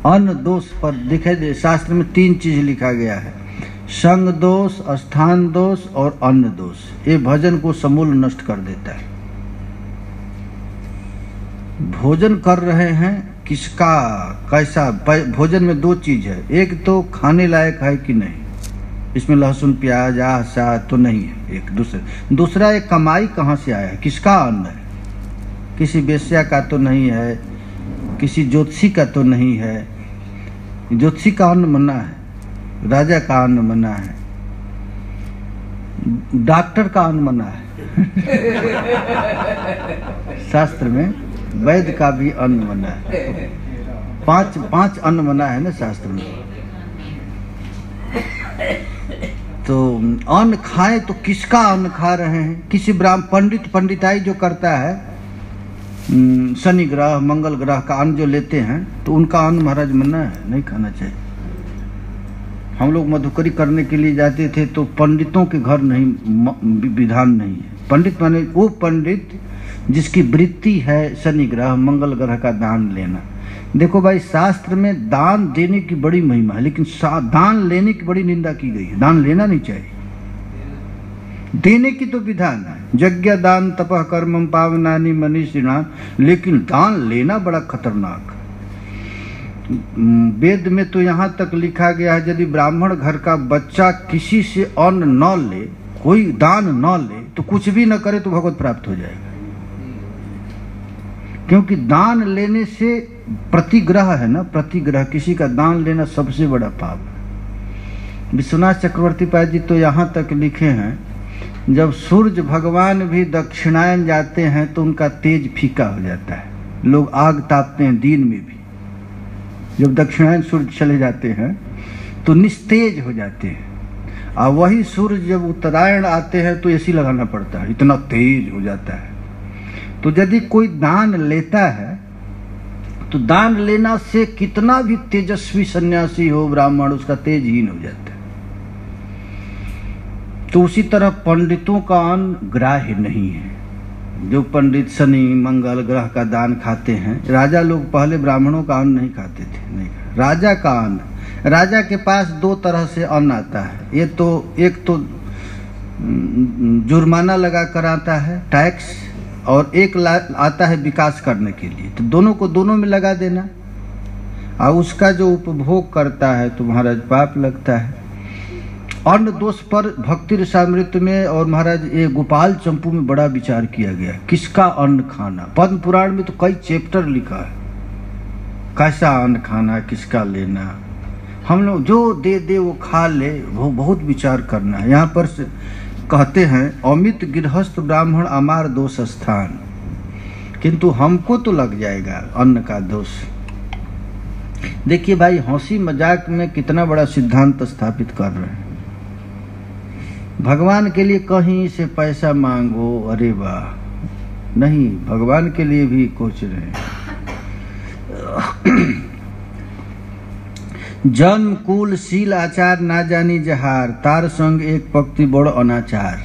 अन्न दोष पर दिखाई दे, शास्त्र में 3 चीज लिखा गया है, संग दोष, स्थान दोष और अन्न दोष। ये भजन को समूल नष्ट कर देता है। भोजन कर रहे हैं किसका, कैसा भोजन में 2 चीज है, एक तो खाने लायक है कि नहीं, इसमें लहसुन प्याज आशा तो नहीं है, एक दूसरा एक कमाई कहाँ से आया है, किसका अन्न है, किसी वेश्या का तो नहीं है, किसी ज्योतिषी का तो नहीं है। ज्योतिषी का अन्न मना है, राजा का अन्न मना है, डॉक्टर का अन्न मना है। शास्त्र में वैद्य का भी अन्न मना है। पांच अन्न मना है ना शास्त्र में। तो अन्न खाए तो किसका अन्न खा रहे हैं? किसी पंडिताई जो करता है, शनि ग्रह मंगल ग्रह का अन्न जो लेते हैं, तो उनका अन्न महाराज मना है, नहीं खाना चाहिए। हम लोग मधुकरी करने के लिए जाते थे तो पंडितों के घर नहीं, विधान नहीं है। पंडित माने वो पंडित जिसकी वृत्ति है शनि ग्रह मंगल ग्रह का दान लेना। देखो भाई, शास्त्र में दान देने की बड़ी महिमा है, लेकिन दान लेने की बड़ी निंदा की गई है। दान लेना नहीं चाहिए, देने की तो विधान है। यज्ञ दान तपः कर्मम पावनानि मनीषिणाम, लेकिन दान लेना बड़ा खतरनाक। वेद में तो यहाँ तक लिखा गया है, यदि ब्राह्मण घर का बच्चा किसी से अन्न न ले, कोई दान न ले, तो कुछ भी न करे तो भगवत प्राप्त हो जाएगा। क्योंकि दान लेने से प्रतिग्रह है ना, प्रतिग्रह, किसी का दान लेना सबसे बड़ा पाप है। विश्वनाथ चक्रवर्ती पाद जी तो यहाँ तक लिखे हैं, जब सूर्य भगवान भी दक्षिणायन जाते हैं तो उनका तेज फीका हो जाता है। लोग आग तापते हैं दिन में भी, जब दक्षिणायन सूर्य चले जाते हैं तो निस्तेज हो जाते हैं। और वही सूर्य जब उत्तरायण आते हैं तो एसी लगाना पड़ता है, इतना तेज हो जाता है। तो यदि कोई दान लेता है तो दान लेना से कितना भी तेजस्वी सन्यासी हो ब्राह्मण, उसका तेजहीन हो जाता है। तो उसी तरह पंडितों का अन्न ग्राह्य नहीं है। जो पंडित शनि मंगल ग्रह का दान खाते हैं, राजा लोग पहले ब्राह्मणों का अन्न नहीं खाते थे, नहीं, राजा का अन्न। राजा के पास दो तरह से अन्न आता है, एक तो जुर्माना लगा कर आता है, टैक्स, और एक आता है विकास करने के लिए। तो दोनों में लगा देना, और उसका जो उपभोग करता है तो महाराज पाप लगता है। अन्न दोष पर भक्ति रसामृत में और महाराज ये गोपाल चंपू में बड़ा विचार किया गया, किसका अन्न खाना। पद्म पुराण में तो कई चैप्टर लिखा है, कैसा अन्न खाना, किसका लेना। हम लोग जो दे वो खा ले, वो बहुत विचार करना है। यहाँ पर कहते हैं, अमित गृहस्थ ब्राह्मण अमार दोष स्थान, किंतु हमको तो लग जाएगा अन्न का दोष। देखिए भाई, हंसी मजाक में कितना बड़ा सिद्धांत स्थापित कर रहे हैं। भगवान के लिए कहीं से पैसा मांगो, अरे वाह, नहीं, भगवान के लिए भी कोच रहे हैं। जन्म कुल शील आचार ना जानी जहार, तार संग एक पक्ति बड़ अनाचार।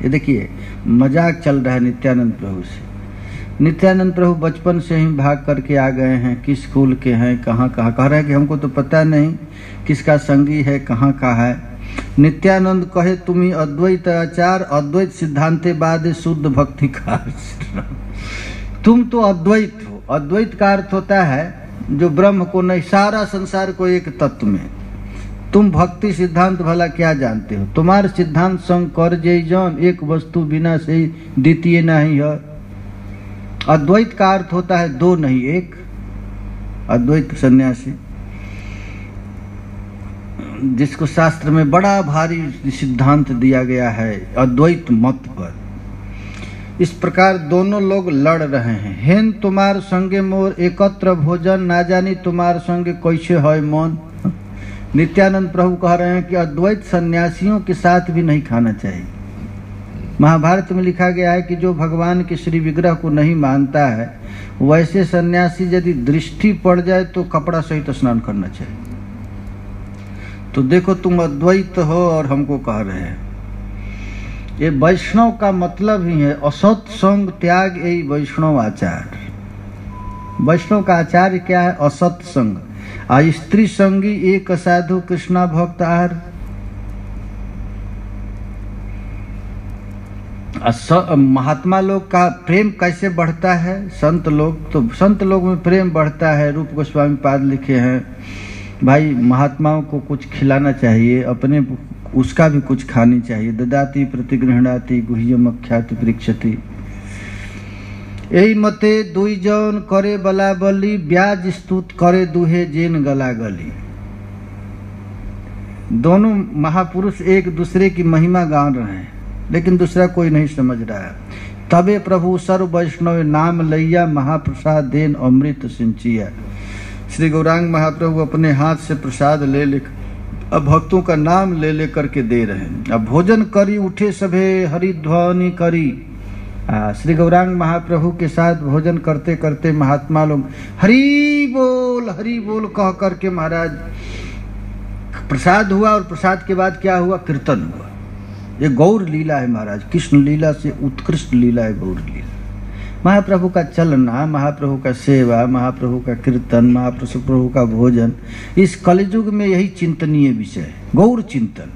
ये देखिए मजाक चल रहा है नित्यानंद प्रभु से। नित्यानंद प्रभु बचपन से ही भाग करके आ गए हैं, किस कुल के हैं, कहाँ कह रहे हैं कि हमको तो पता नहीं किसका संगी है, कहाँ का है। नित्यानंद कहे, तुम्ही अद्वैत आचार अद्वैत सिद्धांते बाद शुद्ध भक्ति का। तुम तो अद्वैत हो। अद्वैत का अर्थ होता है जो ब्रह्म को नहीं, सारा संसार को एक तत्व में। तुम भक्ति सिद्धांत भला क्या जानते हो? तुम्हारे सिद्धांत संग कर जय जन, एक वस्तु बिना से द्वितीय नहीं है। अद्वैत का अर्थ होता है दो नहीं एक। अद्वैत सन्यासी, जिसको शास्त्र में बड़ा भारी सिद्धांत दिया गया है अद्वैत मत पर। इस प्रकार दोनों लोग लड़ रहे हैं। हेन तुम्हार संगे मोर एकत्र भोजन, ना जानी तुम्हार संगे कैसे है मन। नित्यानंद प्रभु कह रहे हैं कि अद्वैत सन्यासियों के साथ भी नहीं खाना चाहिए। महाभारत में लिखा गया है कि जो भगवान के श्री विग्रह को नहीं मानता है, वैसे सन्यासी यदि दृष्टि पड़ जाए तो कपड़ा सहित स्नान करना चाहिए। तो देखो, तुम अद्वैत हो और हमको कह रहे हैं। ये वैष्णव का मतलब ही है असत संग त्याग, यही वैष्णव आचार। वैष्णव का आचार्य क्या है? असत संग। स्त्री संगी एक साधु कृष्णा भक्त आहार। महात्मा लोग का प्रेम कैसे बढ़ता है? संत लोग में प्रेम बढ़ता है। रूप गोस्वामी पाद लिखे हैं, भाई महात्माओं को कुछ खिलाना चाहिए, अपने उसका भी कुछ खानी चाहिए। ददाति प्रतिगृहणाति गुह्यम अख्याति परीक्षति। यही मते दुई जौन करे बला बली, ब्याज स्तुत करे दुहे जेन गला गली। दोनों महापुरुष एक दूसरे की महिमा गा रहे हैं, लेकिन दूसरा कोई नहीं समझ रहा है। तबे प्रभु सर्व वैष्णव नाम लैया, महाप्रसाद देन अमृत सिंचिया। श्री गौरांग महाप्रभु अपने हाथ से प्रसाद ले लेकर अब भक्तों का नाम ले लेकर के दे रहे हैं। अब भोजन करी उठे सभे हरिध्वनि करी। श्री गौरांग महाप्रभु के साथ भोजन करते करते महात्मा लोग हरि बोल कह करके महाराज प्रसाद हुआ, और प्रसाद के बाद क्या हुआ? कीर्तन हुआ। ये गौर लीला है महाराज, कृष्ण लीला से उत्कृष्ट लीला है गौर लीला। महाप्रभु का चलना, महाप्रभु का सेवा, महाप्रभु का कीर्तन, महाप्रभु का भोजन, इस कलयुग में यही चिंतनीय विषय है, गौर चिंतन।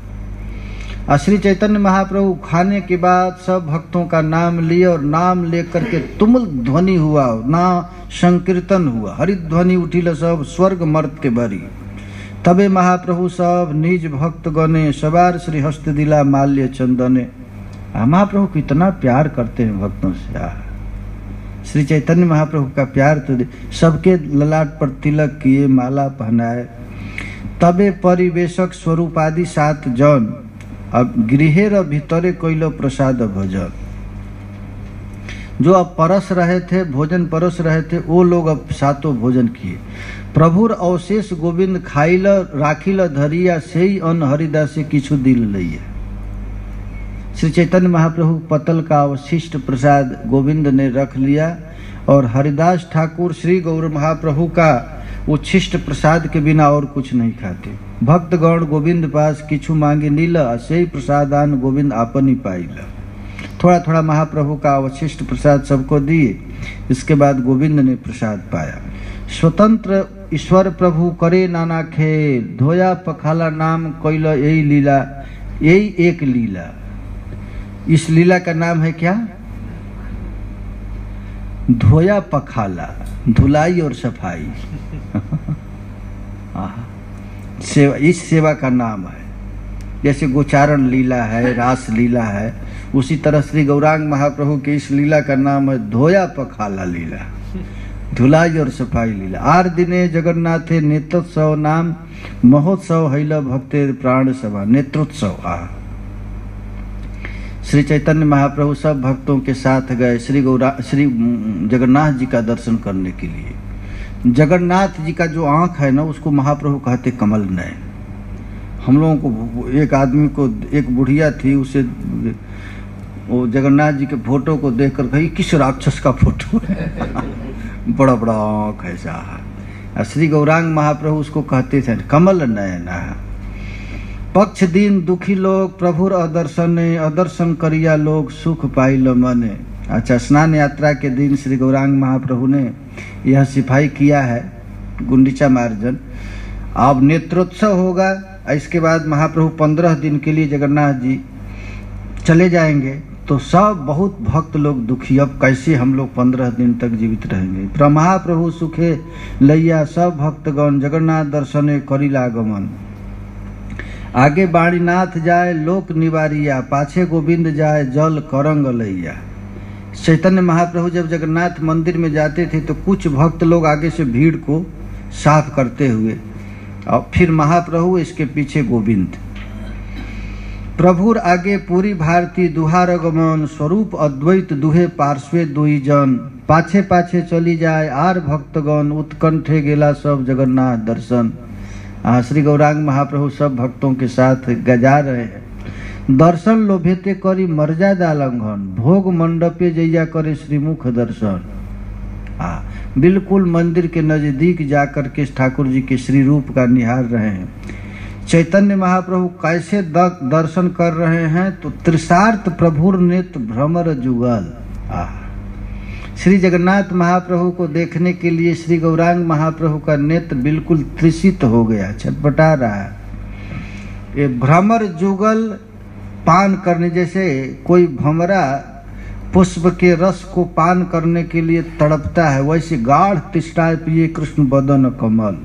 श्री चैतन्य महाप्रभु खाने के बाद सब भक्तों का नाम लिए, और नाम लेकर के तुमुल ध्वनि हुआ, ना संकीर्तन हुआ, हरिध्वनि उठिल सब स्वर्ग मर्त के भरी। तबे महाप्रभु सब निज भक्त गणे, सवार श्री हस्त दिला माल्य चंदने। महाप्रभु कितना प्यार करते हैं भक्तों से। श्री चैतन्य महाप्रभु का प्यार तो सबके ललाट पर तिलक किए, माला पहनाए। तबे परिवेशक स्वरूप आदि 7 जन, अब गृहेर भीतरे कोइलो प्रसाद भोजन। जो अब परस रहे थे, भोजन परस रहे थे, वो लोग अब 7 भोजन किए। प्रभुर अवशेष गोविंद खाइल राखिल धरिया, सेई अन्न हरिदासे किछु दिल लइया। श्री चैतन्य महाप्रभु पतल का अवशिष्ट प्रसाद गोविंद ने रख लिया, और हरिदास ठाकुर श्री गौर महाप्रभु का उच्छिष्ट प्रसाद के बिना और कुछ नहीं खाते। भक्तगण गोविंद पास किछु मांगे नील, से प्रसादान गोविंद आपन ही पाइल। थोड़ा थोड़ा महाप्रभु का अवशिष्ट प्रसाद सबको दिए, इसके बाद गोविंद ने प्रसाद पाया। स्वतंत्र ईश्वर प्रभु करे नाना खेल, धोया पखाला नाम कोइल यही लीला, यही एक लीला। इस लीला का नाम है क्या? धोया पखाला, धुलाई और सफाई। सेवा, इस सेवा का नाम है। जैसे गोचारण लीला है, रास लीला है, उसी तरह श्री गौरांग महाप्रभु की इस लीला का नाम है धोया पखाला लीला, धुलाई और सफाई लीला। 8 दिने जगन्नाथे नेत्रोत्सव नाम, महोत्सव हैल भक्ते प्राण सभा। नेत्रोत्सव श्री चैतन्य महाप्रभु सब भक्तों के साथ गए श्री जगन्नाथ जी का दर्शन करने के लिए। जगन्नाथ जी का जो आंख है ना, उसको महाप्रभु कहते कमल नयन। हम लोगों को एक आदमी को, एक बुढ़िया थी, उसे वो जगन्नाथ जी के फोटो को देखकर कही किस राक्षस का फोटो है। बड़ा बड़ा आंख ऐसा। श्री गौरांग महाप्रभु उसको कहते थे कमल नयन। पक्ष दिन दुखी लोग प्रभुर अदर्शन करिया लोग, सुख पाइल मने। अच्छा, स्नान यात्रा के दिन श्री गौरांग महाप्रभु ने यह सिपाही किया है, गुंडीचा मार्जन। अब नेत्रोत्सव होगा, इसके बाद महाप्रभु 15 दिन के लिए जगन्नाथ जी चले जाएंगे। तो सब बहुत भक्त लोग दुखी, अब कैसे हम लोग 15 दिन तक जीवित रहेंगे। महाप्रभु सुखे लैया, सब भक्तगण जगन्नाथ दर्शने करिलागमन। आगे बाणीनाथ जाए लोक निवारिया, पाछे गोविंद जाए जल करंग लैया। चैतन्य महाप्रभु जब जगन्नाथ मंदिर में जाते थे तो कुछ भक्त लोग आगे से भीड़ को साफ करते हुए, और फिर महाप्रभु, इसके पीछे गोविंद। प्रभुर आगे पूरी भारती दुहार गमन, स्वरूप अद्वैत दुहे पार्श्वे दुई जन। पाछे पाछे चली जाए आर भक्तगण, उत्कंठे गेला सब जगन्नाथ दर्शन। श्री गौरांग महाप्रभु सब भक्तों के साथ गजा रहे हैं। दर्शन लोभेते करी मर्यादा लंघन, भोग मंडपे जैया करे श्रीमुख दर्शन। बिल्कुल मंदिर के नजदीक जाकर के ठाकुर जी के श्री रूप का निहार रहे हैं। चैतन्य महाप्रभु कैसे दर्शन कर रहे हैं? तो त्रिसार्थ प्रभुर नेत्र भ्रमर जुगल। श्री जगन्नाथ महाप्रभु को देखने के लिए श्री गौरांग महाप्रभु का नेत्र बिल्कुल त्रिषित हो गया, छटपटा रहा है। ये भ्रमर जुगल पान करने, जैसे कोई भमरा पुष्प के रस को पान करने के लिए तड़पता है, वैसे गाढ़ तिष्ठाए पिए कृष्ण बदन कमल।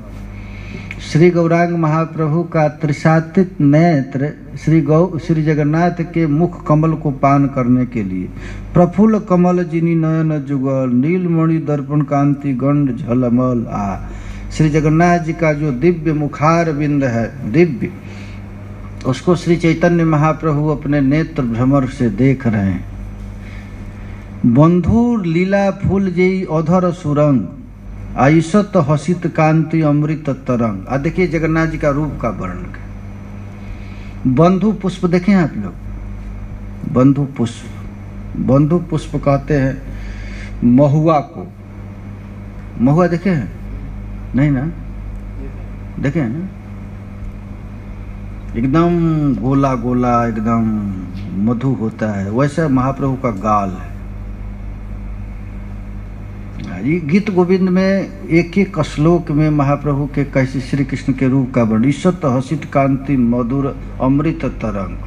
श्री गौरांग महाप्रभु का त्रिसात्विक नेत्र श्री जगन्नाथ के मुख कमल को पान करने के लिए। प्रफुल्ल कमल जिनी नयन जुगल, नीलमणि दर्पण कांति गंड झलमल। श्री जगन्नाथ जी का जो दिव्य मुखार बिंद है, दिव्य उसको श्री चैतन्य महाप्रभु अपने नेत्र भ्रमर से देख रहे हैं। बंधुर लीला फूल जेई अधर सुरंग, आयुषत हसित कांति अमृत तरंग। देखिए जगन्नाथ जी का रूप का वर्णन। बंधु पुष्प देखें आप लोग, बंधु पुष्प कहते हैं महुआ को। महुआ देखे हैं? नहीं ना, देखे हैं ना? एकदम गोला गोला एकदम मधु होता है, वैसा महाप्रभु का गाल है। ये गीत गोविंद में एक एक श्लोक में महाप्रभु के कैसे श्री कृष्ण के रूप का वर्णन। ईशत हसित कांति मधुर अमृत तरंग,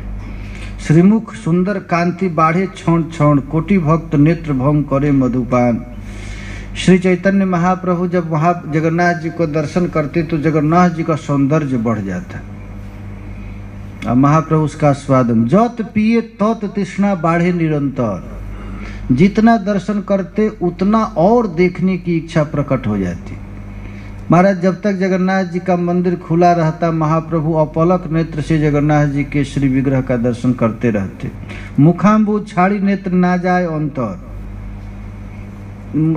श्रीमुख सुंदर कांति बाढ़े क्षण क्षण, कोटि भक्त नेत्र भंग करे मधुपान। श्री चैतन्य महाप्रभु जब वहां जगन्नाथ जी को दर्शन करते तो जगन्नाथ जी का सौंदर्य बढ़ जाता। अब महाप्रभु उसका स्वादन, जत पिए तत तृष्णा बाढ़े निरंतर। जितना दर्शन करते उतना और देखने की इच्छा प्रकट हो जाती। महाराज जब तक जगन्नाथ जी का मंदिर खुला रहता, महाप्रभु अपलक नेत्र से जगन्नाथ जी के श्री विग्रह का दर्शन करते रहते। मुखाम्बु छाड़ी नेत्र ना जाए अंतर।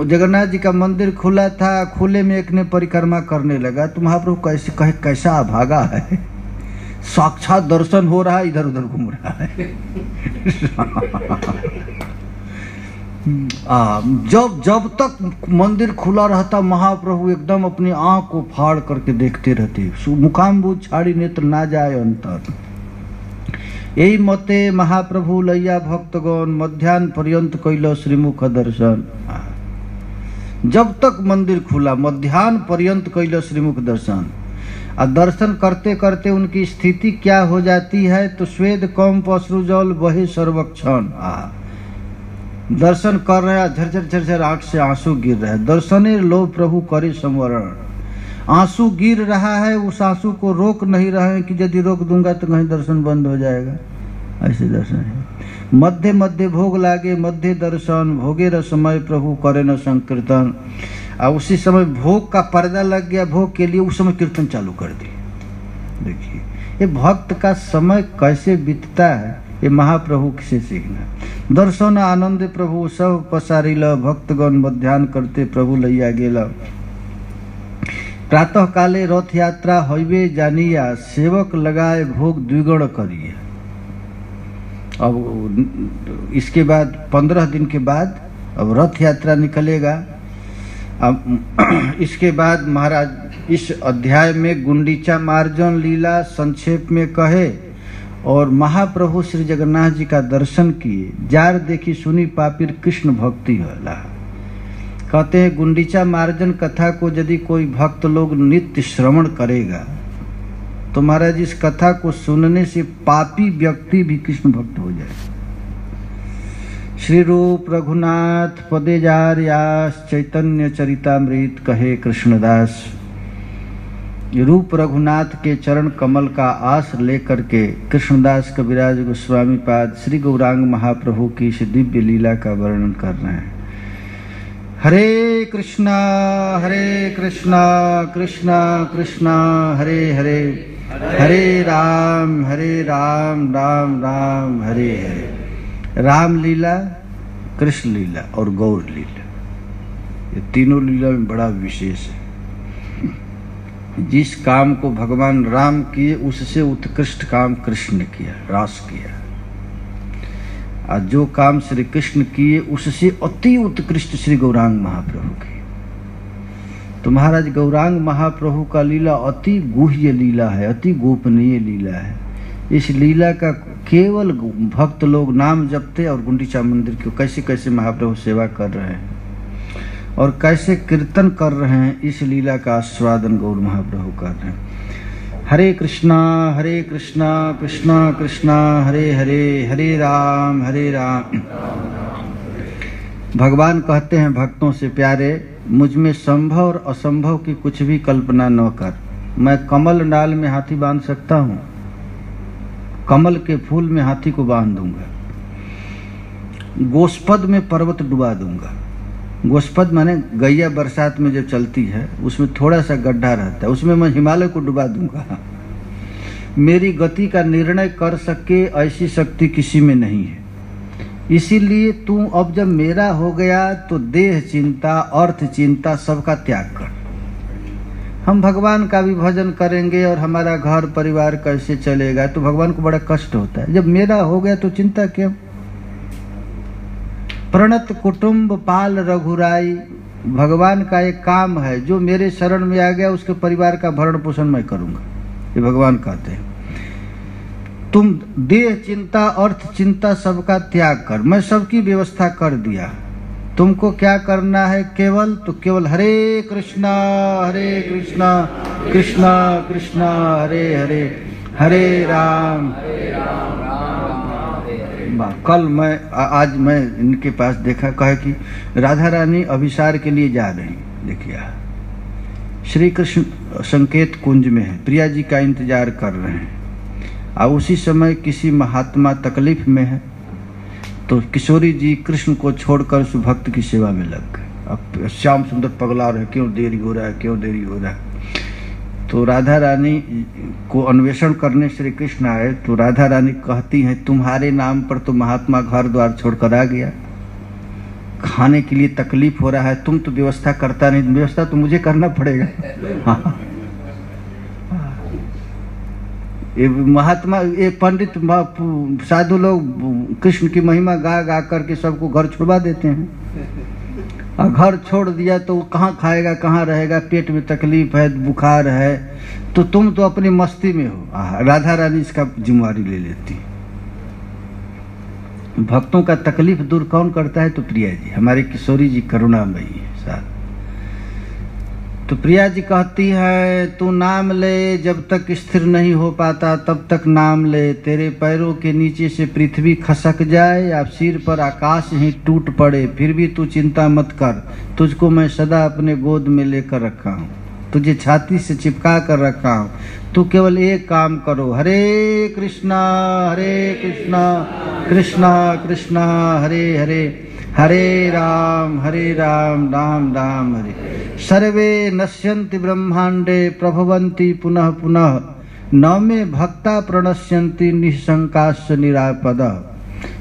जगन्नाथ जी का मंदिर खुला था, खुले में एक ने परिक्रमा करने लगा तो महाप्रभु कैसे कहे कैसा अभागा है, साक्षात दर्शन हो रहा है, इधर उधर घूम रहा है। जब तक मंदिर खुला रहता महाप्रभु एकदम अपनी आंख को फाड़ करके देखते रहते। मुखाम्बु छाड़ी नेत्र ना जाए अंतर। यही मते महाप्रभु लैया भक्तगण, मध्याह्न पर्यंत कैलो श्रीमुख दर्शन। जब तक मंदिर खुला मध्याह्न पर्यंत कैलो श्रीमुख दर्शन। और दर्शन करते करते उनकी स्थिति क्या हो जाती है तो स्वेद कम पशु जल वही सर्वक्षण। दर्शन कर रहा है, झरझर झरझर आंख से आंसू गिर रहा है। दर्शने लो प्रभु करे संवरण। आंसू गिर रहा है, उस आंसू को रोक नहीं रहे हैं कि यदि रोक दूंगा तो कहीं दर्शन बंद हो जाएगा। ऐसे दर्शन है। मध्य मध्य भोग लागे मध्य दर्शन, भोगे रसमय प्रभु करे न संकीर्तन। और उसी समय भोग का पर्दा लग गया, भोग के लिए उस समय कीर्तन चालू कर दी। देखिए ये भक्त का समय कैसे बीतता है, ये महाप्रभु से सीखना। दर्शन आनंद प्रभु सब पसारिल, भक्तगण मध्याह्न करते प्रभु लैया गेला। प्रातः काले रथ यात्रा होइबे जानिया, सेवक लगाए भोग द्विगुण करिए। अब इसके बाद 15 दिन के बाद अब रथ यात्रा निकलेगा। अब इसके बाद महाराज इस अध्याय में गुंडीचा मार्जन लीला संक्षेप में कहे और महाप्रभु श्री जगन्नाथ जी का दर्शन किए। जार देखी सुनी पापिर कृष्ण भक्ति होला। कहते हैं गुंडीचा मार्जन कथा को यदि कोई भक्त लोग नित्य श्रवण करेगा तो महाराज इस कथा को सुनने से पापी व्यक्ति भी कृष्ण भक्त हो जाए। श्री रूप रघुनाथ पदे जार्यास, चैतन्य चरितामृत कहे कृष्णदास। रूप रघुनाथ के चरण कमल का आस लेकर के कृष्णदास कविराज गोस्वामी पाद श्री गौरांग महाप्रभु की इस दिव्य लीला का वर्णन कर रहे हैं। हरे कृष्णा कृष्णा कृष्णा हरे हरे, हरे राम राम राम हरे हरे। राम लीला, कृष्ण लीला और गौर लीला, ये तीनों लीला में बड़ा विशेष है। जिस काम को भगवान राम किए उससे उत्कृष्ट काम कृष्ण ने किया, रास किया। और जो काम श्री कृष्ण किए उससे अति उत्कृष्ट श्री गौरांग महाप्रभु किए। तो महाराज गौरांग महाप्रभु का लीला अति गुह्य लीला है, अति गोपनीय लीला है। इस लीला का केवल भक्त लोग नाम जपते और गुंडीचा मंदिर को कैसे कैसे महाप्रभु सेवा कर रहे हैं और कैसे कीर्तन कर रहे हैं, इस लीला का आस्वादन गौर महाप्रभु कर रहे हैं। हरे कृष्णा कृष्णा कृष्णा हरे हरे, हरे राम भगवान कहते हैं भक्तों से, प्यारे मुझ में संभव और असंभव की कुछ भी कल्पना न कर। मैं कमल डाल में हाथी बांध सकता हूँ, कमल के फूल में हाथी को बांध दूंगा, गोस्पद में पर्वत डुबा दूंगा। गोस्पद माने गैया बरसात में जब चलती है उसमें थोड़ा सा गड्ढा रहता है, उसमें मैं हिमालय को डुबा दूंगा। मेरी गति का निर्णय कर सके ऐसी शक्ति किसी में नहीं है। इसीलिए तू अब जब मेरा हो गया तो देह चिंता, अर्थ चिंता सबका त्याग कर। हम भगवान का भी भजन करेंगे और हमारा घर परिवार कैसे चलेगा, तो भगवान को बड़ा कष्ट होता है। जब मेरा हो गया तो चिंता क्यों? प्रणत कुटुंब पाल रघुराई, भगवान का एक काम है, जो मेरे शरण में आ गया उसके परिवार का भरण पोषण मैं करूंगा, ये भगवान कहते हैं। तुम देह चिंता, अर्थ चिंता सबका त्याग कर, मैं सबकी व्यवस्था कर दिया। तुमको क्या करना है? केवल तो केवल हरे कृष्णा कृष्णा कृष्णा हरे हरे, हरे राम। कल आज मैं इनके पास देखा, कहे कि राधा रानी अभिसार के लिए जा रही। देखिए श्री कृष्ण संकेत कुंज में है, प्रिया जी का इंतजार कर रहे हैं, और उसी समय किसी महात्मा तकलीफ में है, तो किशोरी जी कृष्ण को छोड़कर उस भक्त की सेवा में लग गए। अब श्याम सुंदर पगला रहे, क्यों देरी हो रहा है, क्यों देरी हो रहा है। तो राधा रानी को अन्वेषण करने श्री कृष्ण आए, तो राधा रानी कहती हैं, तुम्हारे नाम पर तो महात्मा घर द्वार छोड़कर आ गया, खाने के लिए तकलीफ हो रहा है, तुम तो व्यवस्था करता नहीं, व्यवस्था तो मुझे करना पड़ेगा। हाँ। ये महात्मा, ये पंडित साधु लोग कृष्ण की महिमा गा गा करके सबको घर छुड़वा देते हैं, और घर छोड़ दिया तो कहाँ खाएगा, कहाँ रहेगा, पेट में तकलीफ है, बुखार है, तो तुम तो अपनी मस्ती में हो। राधा रानी इसका जिम्मेवारी ले लेती। भक्तों का तकलीफ दूर कौन करता है? तो प्रिया जी, हमारी किशोरी जी करुणामयी है साथ। तो प्रिया जी कहती है, तू नाम ले, जब तक स्थिर नहीं हो पाता तब तक नाम ले। तेरे पैरों के नीचे से पृथ्वी खसक जाए या सिर पर आकाश ही टूट पड़े, फिर भी तू चिंता मत कर, तुझको मैं सदा अपने गोद में लेकर रखा हूँ, तुझे छाती से चिपका कर रखा हूँ। तू केवल एक काम करो, हरे कृष्णा कृष्णा कृष्णा हरे हरे, हरे राम राम राम हरे। सर्वे नश्यन्ति ब्रह्मांडे प्रभवन्ति पुनः पुनः, न मे भक्ता प्रणश्यन्ति निःशंकाश्च निरापद।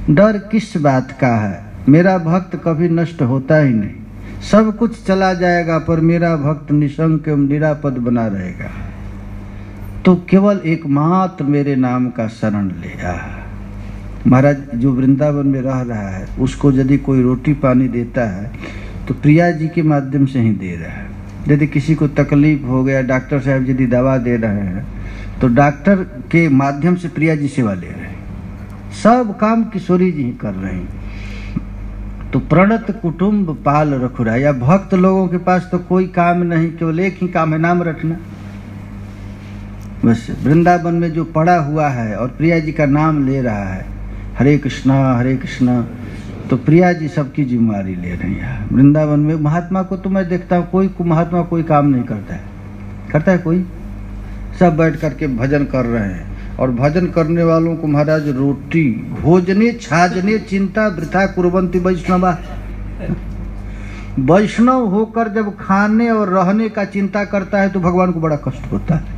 डर किस बात का है? मेरा भक्त कभी नष्ट होता ही नहीं, सब कुछ चला जाएगा पर मेरा भक्त निशंक एवं निरापद बना रहेगा। तो केवल एकमात्र मेरे नाम का शरण ले। महाराज जो वृंदावन में रह रहा है, उसको यदि कोई रोटी पानी देता है तो प्रिया जी के माध्यम से ही दे रहा है। यदि किसी को तकलीफ हो गया, डॉक्टर साहब यदि दवा दे रहे हैं, तो डॉक्टर के माध्यम से प्रिया जी सेवा ले रहे हैं। सब काम किशोरी जी ही कर रहे हैं। तो प्रणत कुटुंब पाल रखुरा, या भक्त लोगों के पास तो कोई काम नहीं, केवल एक ही काम है, नाम रटना। बस वृंदावन में जो पड़ा हुआ है और प्रिया जी का नाम ले रहा है, हरे कृष्णा, तो प्रिया जी सबकी जिम्मेवारी ले रही है। वृंदावन में महात्मा को तो मैं देखता हूँ, कोई महात्मा कोई काम नहीं करता है कोई, सब बैठ करके भजन कर रहे हैं। और भजन करने वालों को महाराज रोटी भोजने छाजने चिंता वृथा कुर्वन्ति वैष्णवा। वैष्णव होकर जब खाने और रहने का चिंता करता है तो भगवान को बड़ा कष्ट होता है।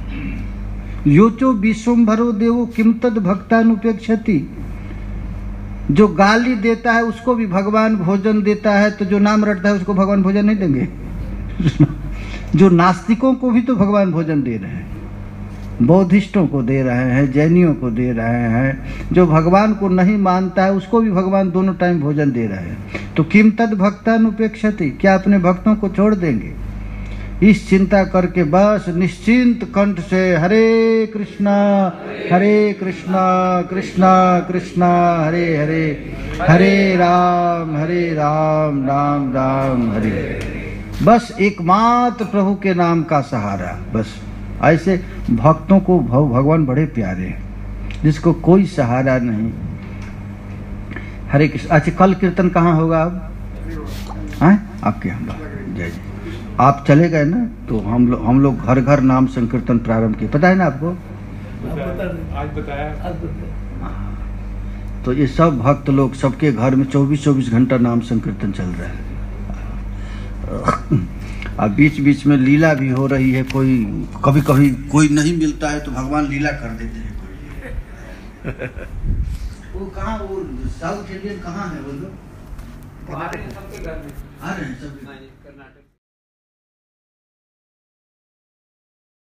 योचो विश्वम्भरो देवो किम तद भक्तानुपेक्षति, जो गाली देता है उसको भी भगवान भोजन देता है, तो जो नाम रटता है उसको भगवान भोजन नहीं देंगे? जो नास्तिकों को भी तो भगवान भोजन दे रहे हैं, बौद्धिस्टों को दे रहे हैं, जैनियों को दे रहे हैं, जो भगवान को नहीं मानता है उसको भी भगवान दोनों टाइम भोजन दे रहे हैं। तो किम तद भक्तानुपेक्षति, क्या अपने भक्तों को छोड़ देंगे? इस चिंता करके बस निश्चिंत कंठ से हरे कृष्णा कृष्णा कृष्णा हरे हरे, हरे राम राम राम हरे। बस एकमात्र प्रभु के नाम का सहारा। बस ऐसे भक्तों को भगवान बड़े प्यारे हैं, जिसको कोई सहारा नहीं। हरे कृष्ण। अच्छा, कल कीर्तन कहाँ होगा? अब आपके यहाँ? जय जय। आप चले गए ना, तो हम लोग घर घर नाम संकीर्तन प्रारंभ किए, पता है ना आपको?
आज बताया।
तो ये सब भक्त लोग, सबके घर में 24-24 घंटा नाम संकीर्तन चल रहा है। और बीच बीच में लीला भी हो रही है। कोई कभी कभी कोई नहीं मिलता है तो भगवान लीला कर देते हैं। वो कहाँ, वो साउथ इंडियन कहाँ है वो लोग?
आ रहे हैं सबके घर में,
आ रहे हैं सब
कर्नाटक।